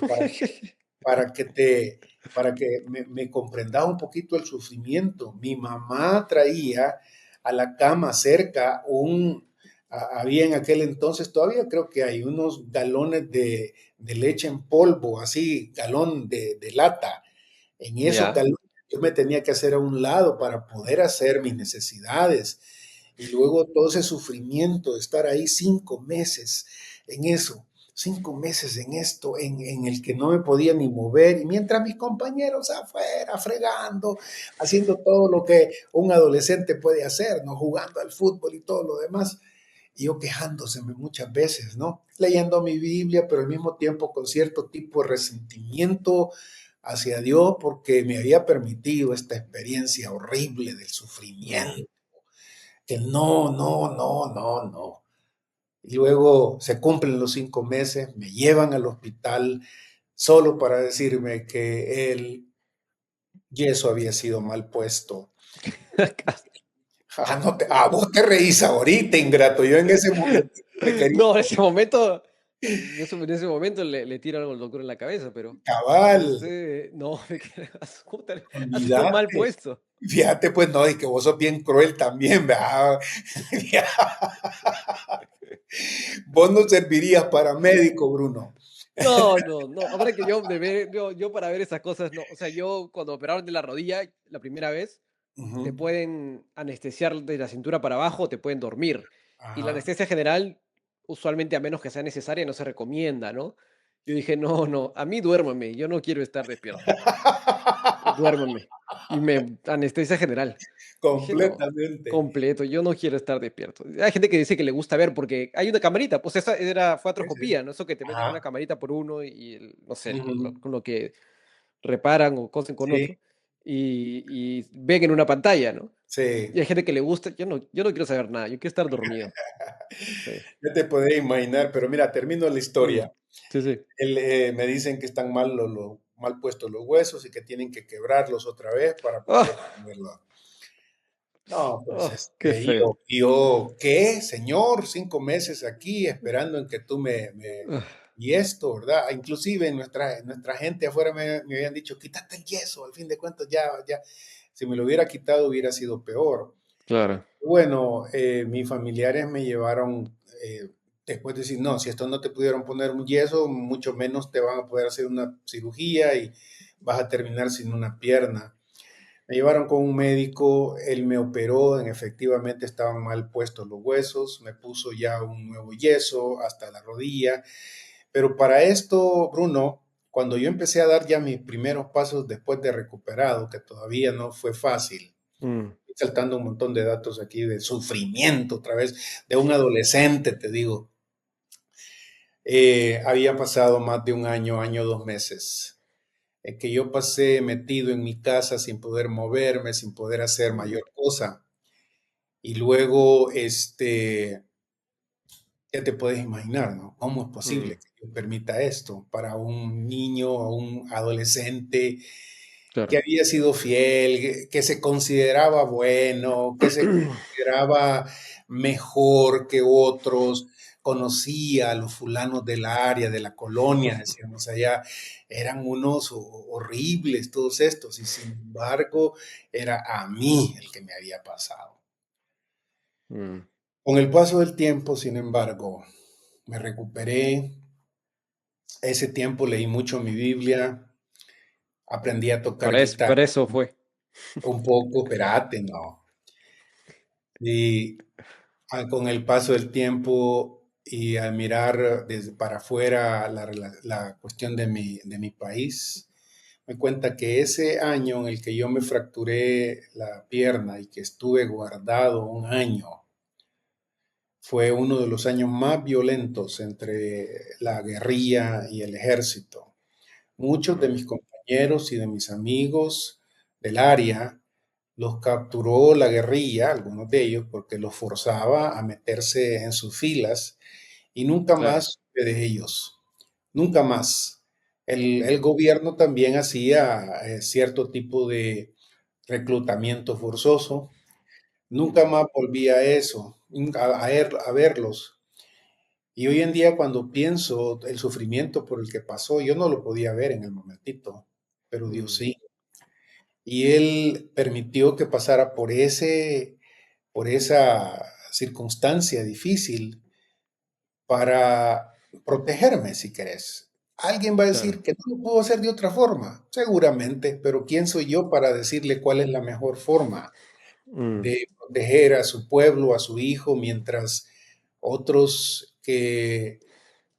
Speaker 2: para que para que me comprendas un poquito el sufrimiento. Mi mamá traía a la cama cerca había en aquel entonces, todavía creo que hay unos galones de leche en polvo, así, galón de lata. En esos
Speaker 1: Ya.
Speaker 2: galones yo me tenía que hacer a un lado para poder hacer mis necesidades. Y luego todo ese sufrimiento de estar ahí 5 meses en eso. 5 meses en esto, en el que no me podía ni mover, y mientras mis compañeros afuera, fregando, haciendo todo lo que un adolescente puede hacer, ¿no? Jugando al fútbol y todo lo demás, y yo quejándoseme muchas veces, ¿no? Leyendo mi Biblia, pero al mismo tiempo con cierto tipo de resentimiento hacia Dios porque me había permitido esta experiencia horrible del
Speaker 1: mm.
Speaker 2: sufrimiento, el no, no, no, no, no. Y luego se cumplen los 5 meses, me llevan al hospital solo para decirme que el yeso había sido mal puesto. Vos te reís ahorita, ingrato. Yo en ese momento me quería
Speaker 1: No, en ese momento le tira algo al doctor en la cabeza, pero
Speaker 2: cabal,
Speaker 1: no, ¿de qué? ¿Cómo ha sido mal
Speaker 2: olvídate.
Speaker 1: puesto?
Speaker 2: Fíjate, pues no, y que vos sos bien cruel también, ¿verdad? Vos no servirías para médico, Bruno.
Speaker 1: No, no, no. Ahora que yo para ver esas cosas, no. O sea, yo cuando operaron de la rodilla la primera vez, te
Speaker 2: Ujú.
Speaker 1: pueden anestesiar de la cintura para abajo, te pueden dormir. Y la
Speaker 2: Ajá.
Speaker 1: anestesia general, usualmente a menos que sea necesaria, no se recomienda, ¿no? Yo dije, no, no, a mí duérmame, yo no quiero estar despierto, duérmame. Y me anestesia general. Dije, no,
Speaker 2: Completamente.
Speaker 1: completo, yo no quiero estar despierto. Hay gente que dice que le gusta ver porque hay una camarita, pues fue
Speaker 2: Sí, sí.
Speaker 1: atroscopía, ¿no? Eso que te meten una
Speaker 2: Ajá.
Speaker 1: camarita por uno y no sé,
Speaker 2: Ujú.
Speaker 1: con lo que reparan o cosen con
Speaker 2: Sí,
Speaker 1: otro y ven en una pantalla, ¿no? Y
Speaker 2: sí.
Speaker 1: hay gente que le gusta, yo no quiero saber nada, yo quiero estar dormido. Sí.
Speaker 2: Ya te podés imaginar, pero mira, termino la
Speaker 1: Mm,
Speaker 2: historia.
Speaker 1: sí, sí.
Speaker 2: Me dicen que están mal puestos los huesos y que tienen que quebrarlos otra vez para
Speaker 1: ¡Ah!
Speaker 2: poder moverlo. No, pues
Speaker 1: ¡Qué feo!
Speaker 2: ¿qué, señor? 5 meses aquí esperando en que tú
Speaker 1: Ah,
Speaker 2: y esto, ¿verdad? Inclusive nuestra gente afuera me habían dicho, quítate el yeso, al fin de cuentas ya, si me lo hubiera quitado hubiera sido peor.
Speaker 1: claro.
Speaker 2: Bueno, mis familiares me llevaron, después de decir, no, si esto no te pudieron poner un yeso, mucho menos te van a poder hacer una cirugía y vas a terminar sin una pierna. Me llevaron con un médico, él me operó, efectivamente estaban mal puestos los huesos, me puso ya un nuevo yeso hasta la rodilla, pero para esto, Bruno, cuando yo empecé a dar ya mis primeros pasos después de recuperado, que todavía no fue fácil,
Speaker 1: Mm,
Speaker 2: saltando un montón de datos aquí de sufrimiento otra vez, de un adolescente, te digo. Había pasado más de un año, año, 2 meses, que yo pasé metido en mi casa sin poder moverme, sin poder hacer
Speaker 1: mm,
Speaker 2: mayor cosa. Y luego, ya te puedes imaginar, ¿no? ¿Cómo es
Speaker 1: mm,
Speaker 2: posible que Dios permita esto para un niño o un adolescente que
Speaker 1: claro.
Speaker 2: había sido fiel, que se consideraba bueno, que se consideraba mejor que otros, conocía a los fulanos del área, de la colonia, decíamos allá, eran unos horribles todos estos, y sin embargo era a mí el que me había pasado.
Speaker 1: Mm.
Speaker 2: Con el paso del tiempo, sin embargo, me recuperé. Ese tiempo leí mucho mi Biblia, aprendí a tocar guitarra
Speaker 1: Para eso fue.
Speaker 2: un poco, espérate, no. Y con el paso del tiempo y al mirar desde para afuera la cuestión de mi país, me cuenta que ese año en el que yo me fracturé la pierna y que estuve guardado un año, fue uno de los años más violentos entre la guerrilla y el ejército. Muchos de
Speaker 1: Mm,
Speaker 2: mis compañeros y de mis amigos del área los capturó la guerrilla, algunos de ellos, porque los forzaba a meterse en sus filas y nunca
Speaker 1: claro.
Speaker 2: más supe de ellos, nunca más. El gobierno también hacía cierto tipo de reclutamiento forzoso, nunca
Speaker 1: Mm,
Speaker 2: más volví a eso, a verlos. Y hoy en día cuando pienso el sufrimiento por el que pasó, yo no lo podía ver en el momentito, pero Dios
Speaker 1: mm,
Speaker 2: sí. Y Él permitió que pasara por esa circunstancia difícil para protegerme, si querés. Alguien va a
Speaker 1: claro.
Speaker 2: decir que no lo puedo hacer de otra forma, seguramente, pero ¿quién soy yo para decirle cuál es la mejor forma
Speaker 1: Mm,
Speaker 2: de proteger a su pueblo, a su hijo, mientras otros que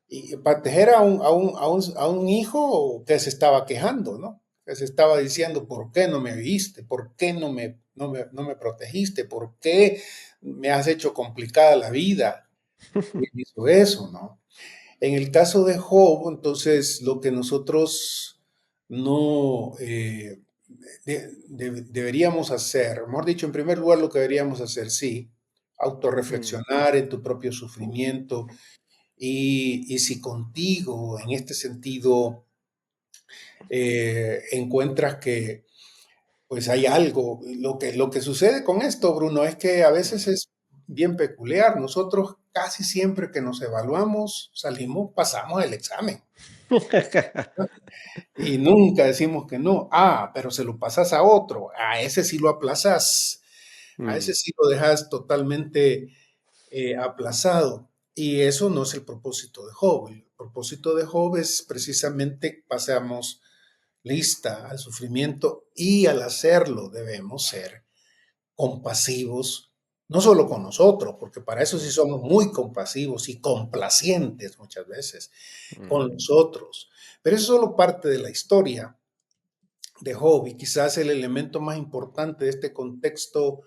Speaker 2: y proteger a un hijo que se estaba quejando, ¿no? Que se estaba diciendo, ¿por qué no me viste? ¿Por qué no me protegiste? ¿Por qué me has hecho complicada la vida? ¿Quién hizo eso, no? En el caso de Job, entonces, lo que nosotros no deberíamos hacer, mejor dicho, en primer lugar, lo que deberíamos hacer, sí,
Speaker 1: Mm,
Speaker 2: autorreflexionar en tu propio sufrimiento y si contigo, en este sentido, encuentras que pues hay algo, lo que sucede con esto, Bruno, es que a veces
Speaker 1: mm.
Speaker 2: es bien peculiar. Nosotros casi siempre que nos evaluamos, salimos, pasamos el examen. Y nunca decimos que no. Ah, pero se lo pasas a otro. A ese sí lo aplazas. A ese
Speaker 1: Mm,
Speaker 2: sí lo dejas totalmente aplazado. Y eso no es el propósito de Job. El propósito de Job es precisamente pasamos lista al sufrimiento y al hacerlo debemos ser compasivos, no solo con nosotros, porque para eso sí
Speaker 1: mm,
Speaker 2: somos muy compasivos y complacientes muchas veces
Speaker 1: mm,
Speaker 2: con los otros. Pero eso es solo parte de la historia de Job y quizás el elemento más importante de este contexto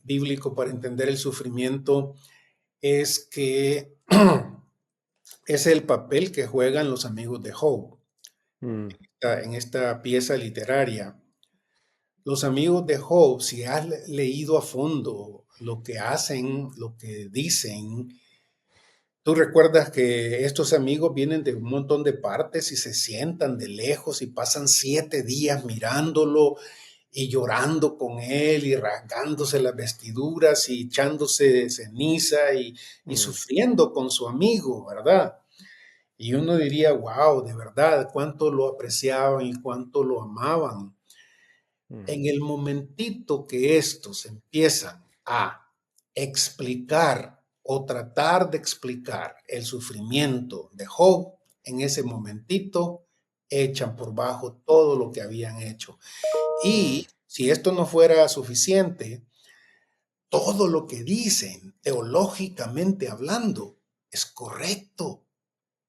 Speaker 2: bíblico para entender el sufrimiento es que es el papel que juegan los amigos de Job
Speaker 1: mm,
Speaker 2: en esta pieza literaria. Los amigos de Job, si has leído a fondo lo que hacen, lo que dicen, tú recuerdas que estos amigos vienen de un montón de partes y se sientan de lejos y pasan 7 días mirándolo y llorando con él y rasgándose las vestiduras y echándose ceniza y
Speaker 1: mm,
Speaker 2: sufriendo con su amigo, ¿verdad? Y uno diría, wow, de verdad, cuánto lo apreciaban y cuánto lo amaban.
Speaker 1: mm,
Speaker 2: En el momentito que estos empiezan a explicar o tratar de explicar el sufrimiento de Job, en ese momentito echan por bajo todo lo que habían hecho.
Speaker 1: mm,
Speaker 2: Y si esto no fuera suficiente, todo lo que dicen, teológicamente hablando, es correcto.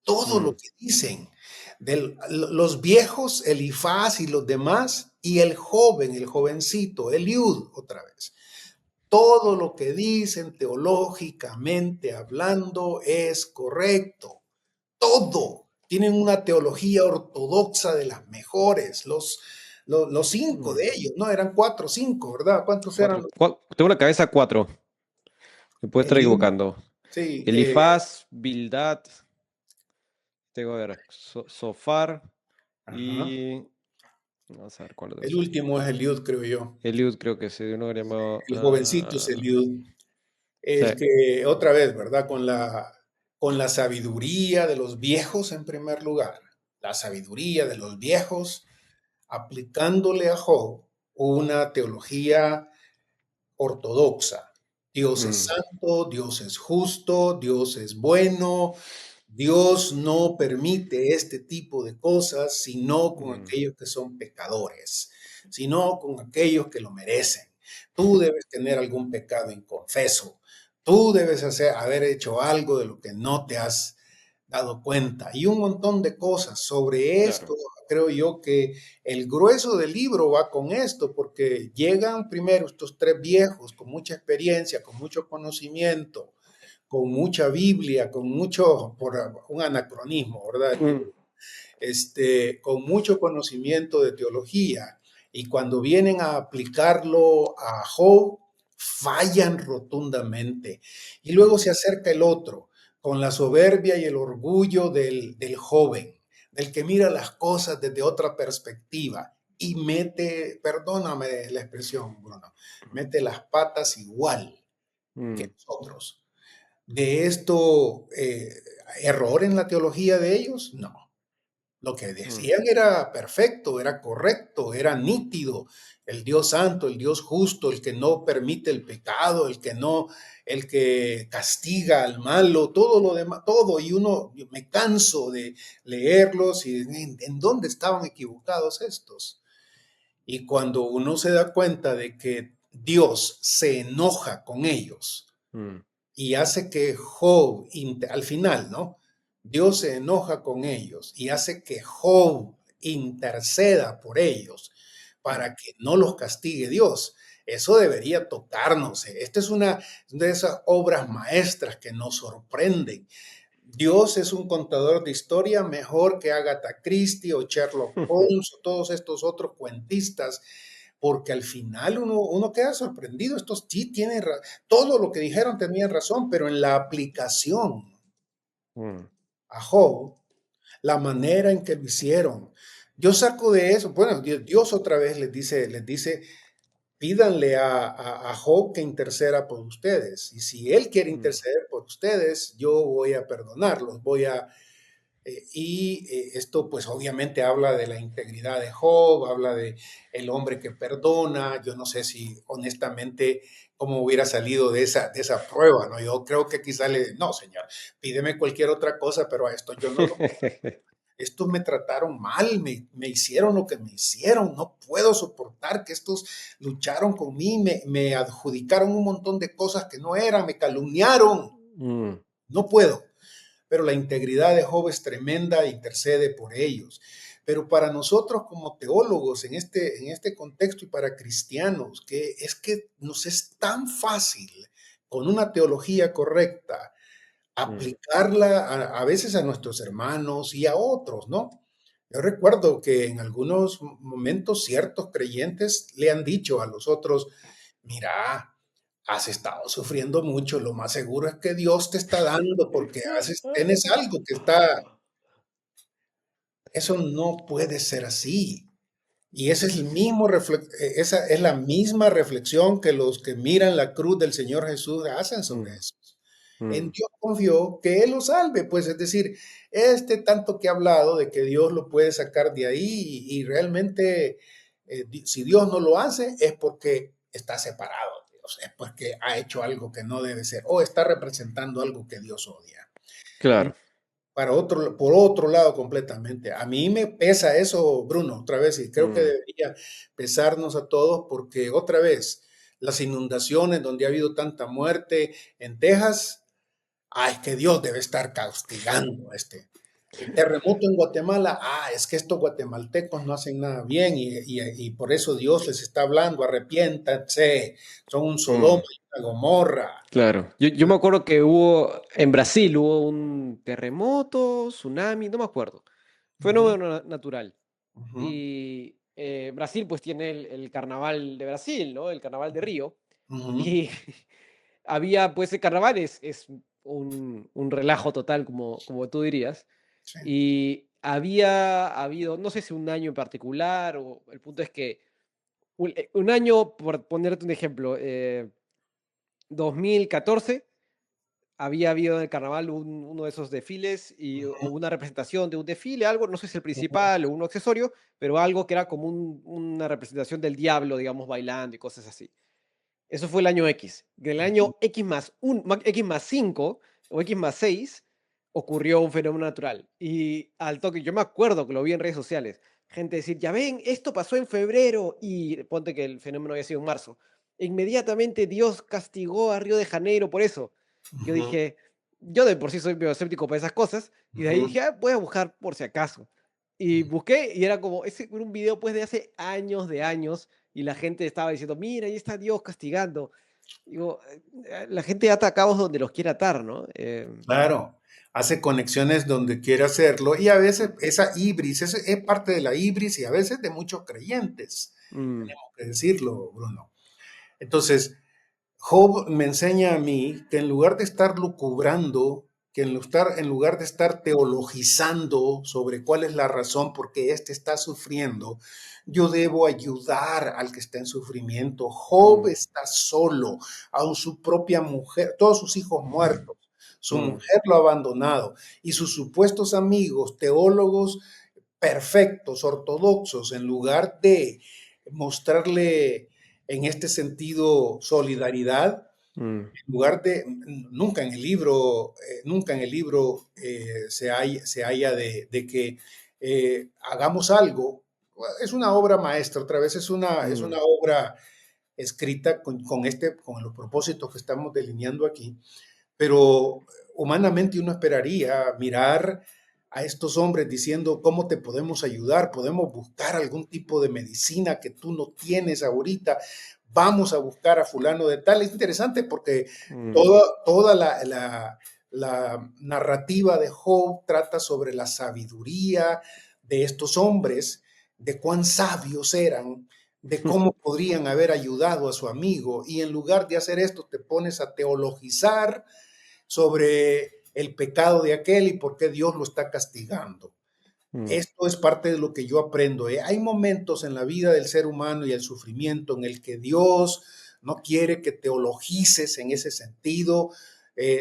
Speaker 2: Todo lo
Speaker 1: mm,
Speaker 2: que dicen. Los viejos, Elifaz y los demás, y el joven, el jovencito, Eliud, otra vez. Todo lo que dicen teológicamente hablando es correcto. Todo. Tienen una teología ortodoxa de las mejores. Los cinco
Speaker 1: mm.
Speaker 2: de ellos, ¿no? Eran cuatro o cinco, ¿verdad? ¿Cuántos eran?
Speaker 1: Tengo la cabeza cuatro. Me puedo estar
Speaker 2: Eliud,
Speaker 1: equivocando.
Speaker 2: sí,
Speaker 1: Elifaz, Bildad, tengo a ver, Sofar
Speaker 2: ajá.
Speaker 1: y. Vamos a ver cuál
Speaker 2: El
Speaker 1: otro.
Speaker 2: último es Eliud, creo yo.
Speaker 1: Eliud creo que se uno llamado.
Speaker 2: El jovencito es Eliud.
Speaker 1: Sí.
Speaker 2: El que, otra vez, ¿verdad? Con la sabiduría de los viejos en primer lugar, la sabiduría de los viejos, aplicándole a Job una teología ortodoxa. Dios es
Speaker 1: Mm,
Speaker 2: santo, Dios es justo, Dios es bueno, Dios no permite este tipo de cosas, sino con
Speaker 1: mm,
Speaker 2: aquellos que son pecadores, sino con aquellos que lo merecen. Tú debes tener algún pecado inconfeso. Tú debes haber hecho algo de lo que no te has dado cuenta. Y un montón de cosas sobre esto.
Speaker 1: claro.
Speaker 2: Creo yo que el grueso del libro va con esto, porque llegan primero estos tres viejos con mucha experiencia, con mucho conocimiento, con mucha Biblia, con mucho, por un anacronismo, ¿verdad?
Speaker 1: Mm,
Speaker 2: Con mucho conocimiento de teología. Y cuando vienen a aplicarlo a Job, fallan rotundamente. Y luego
Speaker 1: mm,
Speaker 2: se acerca el otro, con la soberbia y el orgullo del joven, del que mira las cosas desde otra perspectiva y mete, perdóname la expresión, Bruno, mete las patas igual que
Speaker 1: mm,
Speaker 2: nosotros. ¿De esto error en la teología de ellos? No. Lo que
Speaker 1: mm,
Speaker 2: decían era perfecto, era correcto, era nítido. El Dios santo, el Dios justo, el que no permite el pecado, el que castiga al malo, todo lo demás, todo. Y yo me canso de leerlos y en dónde estaban equivocados estos. Y cuando uno se da cuenta de que Dios se enoja con ellos
Speaker 1: mm,
Speaker 2: y hace que Job, al final, ¿no? Dios se enoja con ellos y hace que Job interceda por ellos
Speaker 1: mm,
Speaker 2: para que no los castigue Dios. Eso debería tocarnos. Esta es una de esas obras maestras que nos sorprenden. Dios es un contador de historia mejor que Agatha Christie o Sherlock Holmes o todos estos otros cuentistas, porque al final uno queda sorprendido. Estos sí tienen, todo lo que dijeron tenía razón, pero en la aplicación
Speaker 1: mm,
Speaker 2: a Job, la manera en que lo hicieron, yo saco de eso, bueno, Dios otra vez les dice, pídanle a Job que interceda por ustedes. Y si él quiere
Speaker 1: mm,
Speaker 2: interceder por ustedes, yo voy a perdonarlos, esto pues obviamente habla de la integridad de Job, habla de el hombre que perdona. Yo no sé si honestamente cómo hubiera salido de esa prueba, ¿no? Yo creo que quizá no, señor, pídeme cualquier otra cosa, pero a esto yo no lo, estos me trataron mal, me hicieron lo que me hicieron, no puedo soportar que estos lucharon conmigo, me adjudicaron un montón de cosas que no eran, me calumniaron,
Speaker 1: mm,
Speaker 2: no puedo. Pero la integridad de Job es tremenda e intercede por ellos. Pero para nosotros como teólogos en este contexto y para cristianos, que es que nos es tan fácil con una teología correcta
Speaker 1: mm,
Speaker 2: aplicarla a veces a nuestros hermanos y a otros, ¿no? Yo recuerdo que en algunos momentos ciertos creyentes le han dicho a los otros, mira, has estado sufriendo mucho, lo más seguro es que Dios te está dando porque tienes algo que está, eso no puede ser así. Y ese es esa es la misma reflexión que los que miran la cruz del Señor Jesús hacen sobre
Speaker 1: mm,
Speaker 2: eso. En
Speaker 1: mm,
Speaker 2: Dios confió que Él lo salve, pues es decir, tanto que ha hablado de que Dios lo puede sacar de ahí y realmente si Dios no lo hace es porque está separado de Dios, es porque ha hecho algo que no debe ser o está representando algo que Dios odia.
Speaker 1: claro.
Speaker 2: Por otro lado, completamente. A mí me pesa eso, Bruno, otra vez, y creo que
Speaker 1: Mm,
Speaker 2: debería pesarnos a todos porque otra vez, las inundaciones donde ha habido tanta muerte en Texas, es que Dios debe estar castigando El terremoto en Guatemala, es que estos guatemaltecos no hacen nada bien y por eso Dios les está hablando, arrepiéntanse, son un Sodoma
Speaker 1: mm,
Speaker 2: y una Gomorra.
Speaker 1: claro. Yo me acuerdo que en Brasil hubo un terremoto, tsunami, no me acuerdo.
Speaker 2: Ujú,
Speaker 1: Fenómeno natural.
Speaker 2: ujú,
Speaker 1: Y Brasil pues tiene el carnaval de Brasil, ¿no? El carnaval de Río.
Speaker 2: ujú,
Speaker 1: Y había pues el carnaval es un relajo total, como tú dirías.
Speaker 2: sí,
Speaker 1: Y había habido, no sé si un año en particular, o el punto es que un año, por ponerte un ejemplo, 2014 había habido en el carnaval uno de esos desfiles o
Speaker 2: ujú,
Speaker 1: una representación de un desfile, algo, no sé si el
Speaker 2: ujú,
Speaker 1: principal o un accesorio, pero algo que era como una representación del diablo, digamos, bailando y cosas así. Eso fue el año X. En el
Speaker 2: ujú.
Speaker 1: año X más 5 o X más 6 ocurrió un fenómeno natural. Y al toque, yo me acuerdo que lo vi en redes sociales. Gente decir, ya ven, esto pasó en febrero y ponte que el fenómeno había sido en marzo. Inmediatamente Dios castigó a Río de Janeiro por eso. Yo
Speaker 2: Ujú,
Speaker 1: dije, yo de por sí soy medio escéptico para esas cosas. Y de ahí
Speaker 2: ujú.
Speaker 1: dije, voy a buscar por si acaso. Y busqué y era como, ese era un video pues de hace años de años y la gente estaba diciendo, mira, ahí está Dios castigando. Digo, la gente ata cabos donde los quiere atar, ¿no?
Speaker 2: Claro, hace conexiones donde quiere hacerlo y a veces esa ibris, es parte de la ibris y a veces de muchos creyentes,
Speaker 1: Mm,
Speaker 2: tenemos que decirlo, Bruno. Entonces, Job me enseña a mí que en lugar de estar lucubrando, que en lugar de estar teologizando sobre cuál es la razón por qué éste está sufriendo, yo debo ayudar al que está en sufrimiento. Job
Speaker 1: mm,
Speaker 2: está solo, aun su propia mujer, todos sus hijos muertos, su
Speaker 1: mm,
Speaker 2: mujer lo ha abandonado y sus supuestos amigos, teólogos perfectos, ortodoxos, en lugar de mostrarle en este sentido solidaridad,
Speaker 1: mm,
Speaker 2: en lugar de, nunca en el libro se halla de que hagamos algo. Es una obra maestra, otra vez es una
Speaker 1: mm,
Speaker 2: obra escrita con los propósitos que estamos delineando aquí, pero humanamente uno esperaría mirar a estos hombres diciendo, ¿cómo te podemos ayudar? Podemos buscar algún tipo de medicina que tú no tienes ahorita. Vamos a buscar a fulano de tal. Es interesante porque
Speaker 1: mm,
Speaker 2: toda la narrativa de Job trata sobre la sabiduría de estos hombres, de cuán sabios eran, de cómo podrían haber ayudado a su amigo. Y en lugar de hacer esto, te pones a teologizar sobre el pecado de aquel y por qué Dios lo está castigando.
Speaker 1: mm,
Speaker 2: Esto es parte de lo que yo aprendo. Hay momentos en la vida del ser humano y el sufrimiento en el que Dios no quiere que teologices en ese sentido.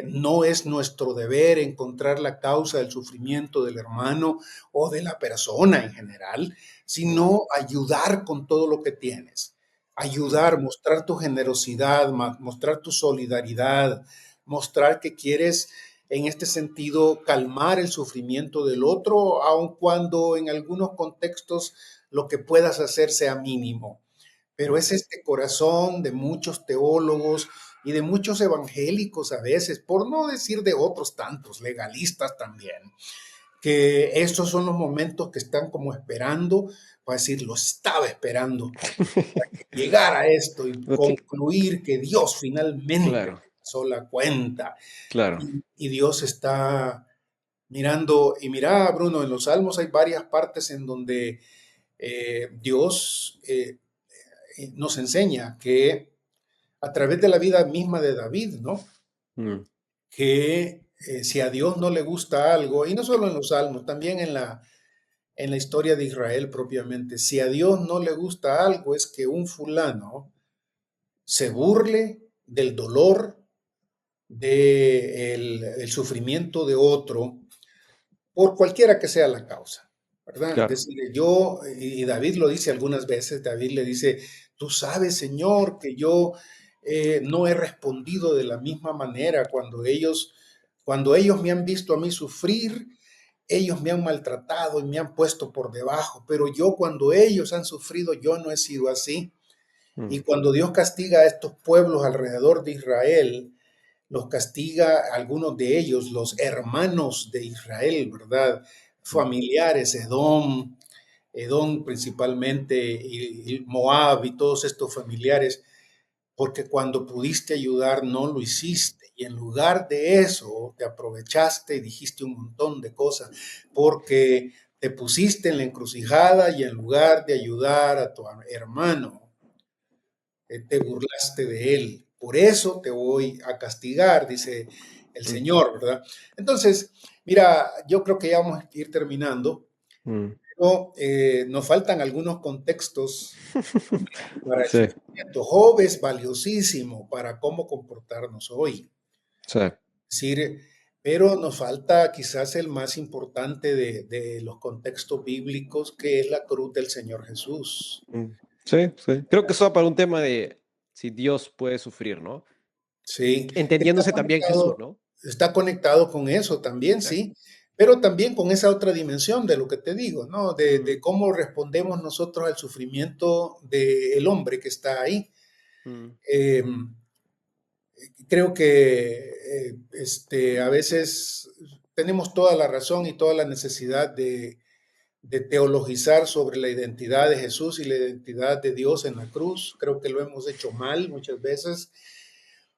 Speaker 2: No es nuestro deber encontrar la causa del sufrimiento del hermano o de la persona en general,
Speaker 1: mm,
Speaker 2: sino ayudar con todo lo que tienes.
Speaker 1: mm,
Speaker 2: Ayudar, mostrar tu generosidad, mostrar tu solidaridad, mostrar que quieres en este sentido calmar el sufrimiento del otro, aun cuando en algunos contextos lo que puedas hacer sea mínimo. Pero
Speaker 1: mm.
Speaker 2: es este corazón de muchos teólogos y de muchos evangélicos a veces, por no decir de otros tantos, legalistas también, que estos son los momentos que están como esperando, para decir, lo estaba esperando, llegar a esto y
Speaker 1: No ti-
Speaker 2: concluir que Dios finalmente
Speaker 1: Claro,
Speaker 2: pasó la cuenta.
Speaker 1: claro.
Speaker 2: Y Dios está mirando, y mira, Bruno, en los Salmos hay varias partes en donde Dios nos enseña que a través de la vida misma de David, ¿no?
Speaker 1: Mm,
Speaker 2: Que si a Dios no le gusta algo, y no solo en los Salmos, también en la historia de Israel propiamente, si a Dios no le gusta algo es que un fulano se burle del dolor, del sufrimiento de otro, por cualquiera que sea la causa, ¿verdad? Es
Speaker 1: claro.
Speaker 2: decir, yo, y David lo dice algunas veces, David le dice, tú sabes, Señor, que yo no he respondido de la misma manera cuando ellos me han visto a mí sufrir, ellos me han maltratado y me han puesto por debajo, pero yo cuando ellos han sufrido, yo no he sido así. Y
Speaker 1: Mm,
Speaker 2: cuando Dios castiga a estos pueblos alrededor de Israel, los castiga algunos de ellos, los hermanos de Israel, ¿verdad?
Speaker 1: mm,
Speaker 2: Familiares, Edom principalmente, y Moab y todos estos familiares, porque cuando pudiste ayudar no lo hiciste. Y en lugar de eso, te aprovechaste y dijiste un montón de cosas, porque te pusiste en la encrucijada y en lugar de ayudar a tu hermano, te burlaste de él. Por eso te voy a castigar, dice el
Speaker 1: mm,
Speaker 2: Señor, ¿verdad? Entonces, mira, yo creo que ya vamos a ir terminando,
Speaker 1: mm.
Speaker 2: pero nos faltan algunos contextos para el
Speaker 1: Sí,
Speaker 2: sufrimiento. Job es valiosísimo para cómo comportarnos hoy.
Speaker 1: sí.
Speaker 2: Es decir, pero nos falta quizás el más importante de los contextos bíblicos, que es la cruz del Señor Jesús.
Speaker 1: Mm, sí, sí. Creo que eso va para un tema de si Dios puede sufrir, ¿no?
Speaker 2: Sí,
Speaker 1: Entendiéndose también Jesús, ¿no?
Speaker 2: está conectado con eso también,
Speaker 1: Sí.
Speaker 2: sí, pero también con esa otra dimensión de lo que te digo, ¿no? De
Speaker 1: Mm,
Speaker 2: cómo respondemos nosotros al sufrimiento del hombre que está ahí.
Speaker 1: mm,
Speaker 2: Eh, Creo que a veces tenemos toda la razón y toda la necesidad de teologizar sobre la identidad de Jesús y la identidad de Dios en la cruz. Creo que lo hemos hecho mal muchas veces.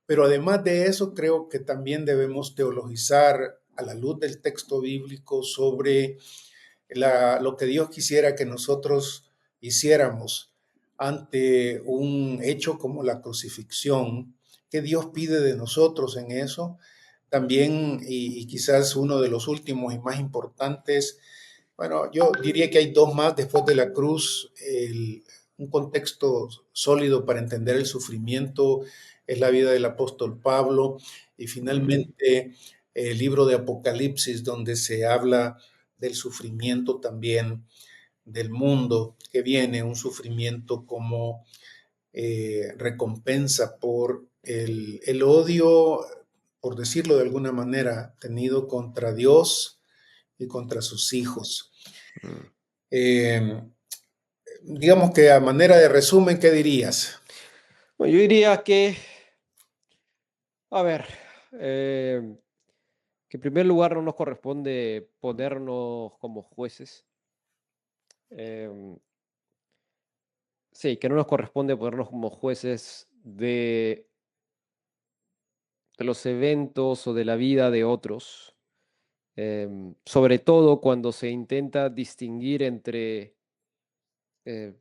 Speaker 2: Pero además de eso, creo que también debemos teologizar a la luz del texto bíblico sobre lo que Dios quisiera que nosotros hiciéramos ante un hecho como la crucifixión, que Dios pide de nosotros en eso. También, y quizás uno de los últimos y más importantes, bueno, yo diría que hay dos más después de la cruz. Un contexto sólido para entender el sufrimiento es la vida del apóstol Pablo y
Speaker 1: mm,
Speaker 2: finalmente el libro de Apocalipsis donde se habla del sufrimiento también del mundo que viene, un sufrimiento como recompensa por el odio, por decirlo de alguna manera, tenido contra Dios y contra sus hijos.
Speaker 1: mm.
Speaker 2: Eh, digamos que a manera de resumen, ¿qué dirías?
Speaker 1: Bueno, yo diría que, a ver, eh, que en primer lugar no nos corresponde ponernos como jueces. em, sí, que no nos corresponde ponernos como jueces de los eventos o de la vida de otros, sobre todo cuando se intenta distinguir entre eh,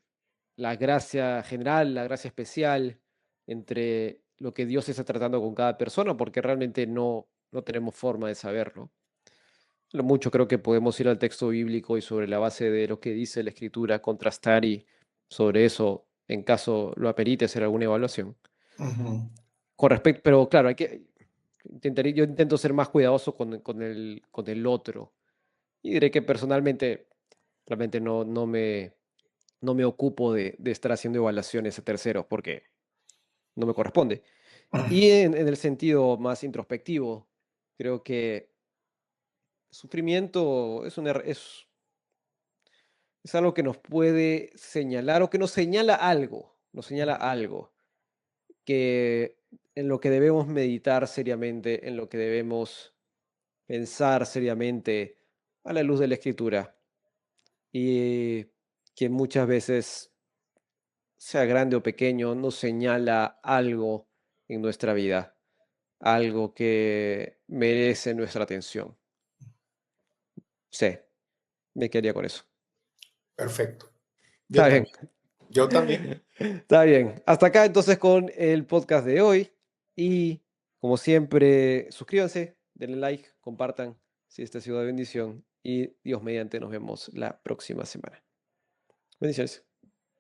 Speaker 1: la gracia general, la gracia especial, entre lo que Dios está tratando con cada persona, porque realmente no tenemos forma de saberlo. Lo mucho creo que podemos ir al texto bíblico y sobre la base de lo que dice la Escritura, contrastar y sobre eso, en caso lo amerite, hacer alguna evaluación.
Speaker 2: Ujú.
Speaker 1: Con respecto, pero claro, yo intento ser más cuidadoso con el otro. Y diré que personalmente realmente no me ocupo de estar haciendo evaluaciones a terceros porque no me corresponde. Y en el sentido más introspectivo, creo que sufrimiento es algo que nos puede señalar o que nos señala algo que en lo que debemos meditar seriamente, en lo que debemos pensar seriamente a la luz de la escritura y que muchas veces, sea grande o pequeño, nos señala algo en nuestra vida, algo que merece nuestra atención. Sí, me quedaría con eso.
Speaker 2: Perfecto. Yo
Speaker 1: Está bien.
Speaker 2: también. Yo también.
Speaker 1: Está bien. Hasta acá entonces con el podcast de hoy. Y como siempre, suscríbanse, denle like, compartan si esta ha sido de bendición. Y Dios mediante nos vemos la próxima semana. Bendiciones.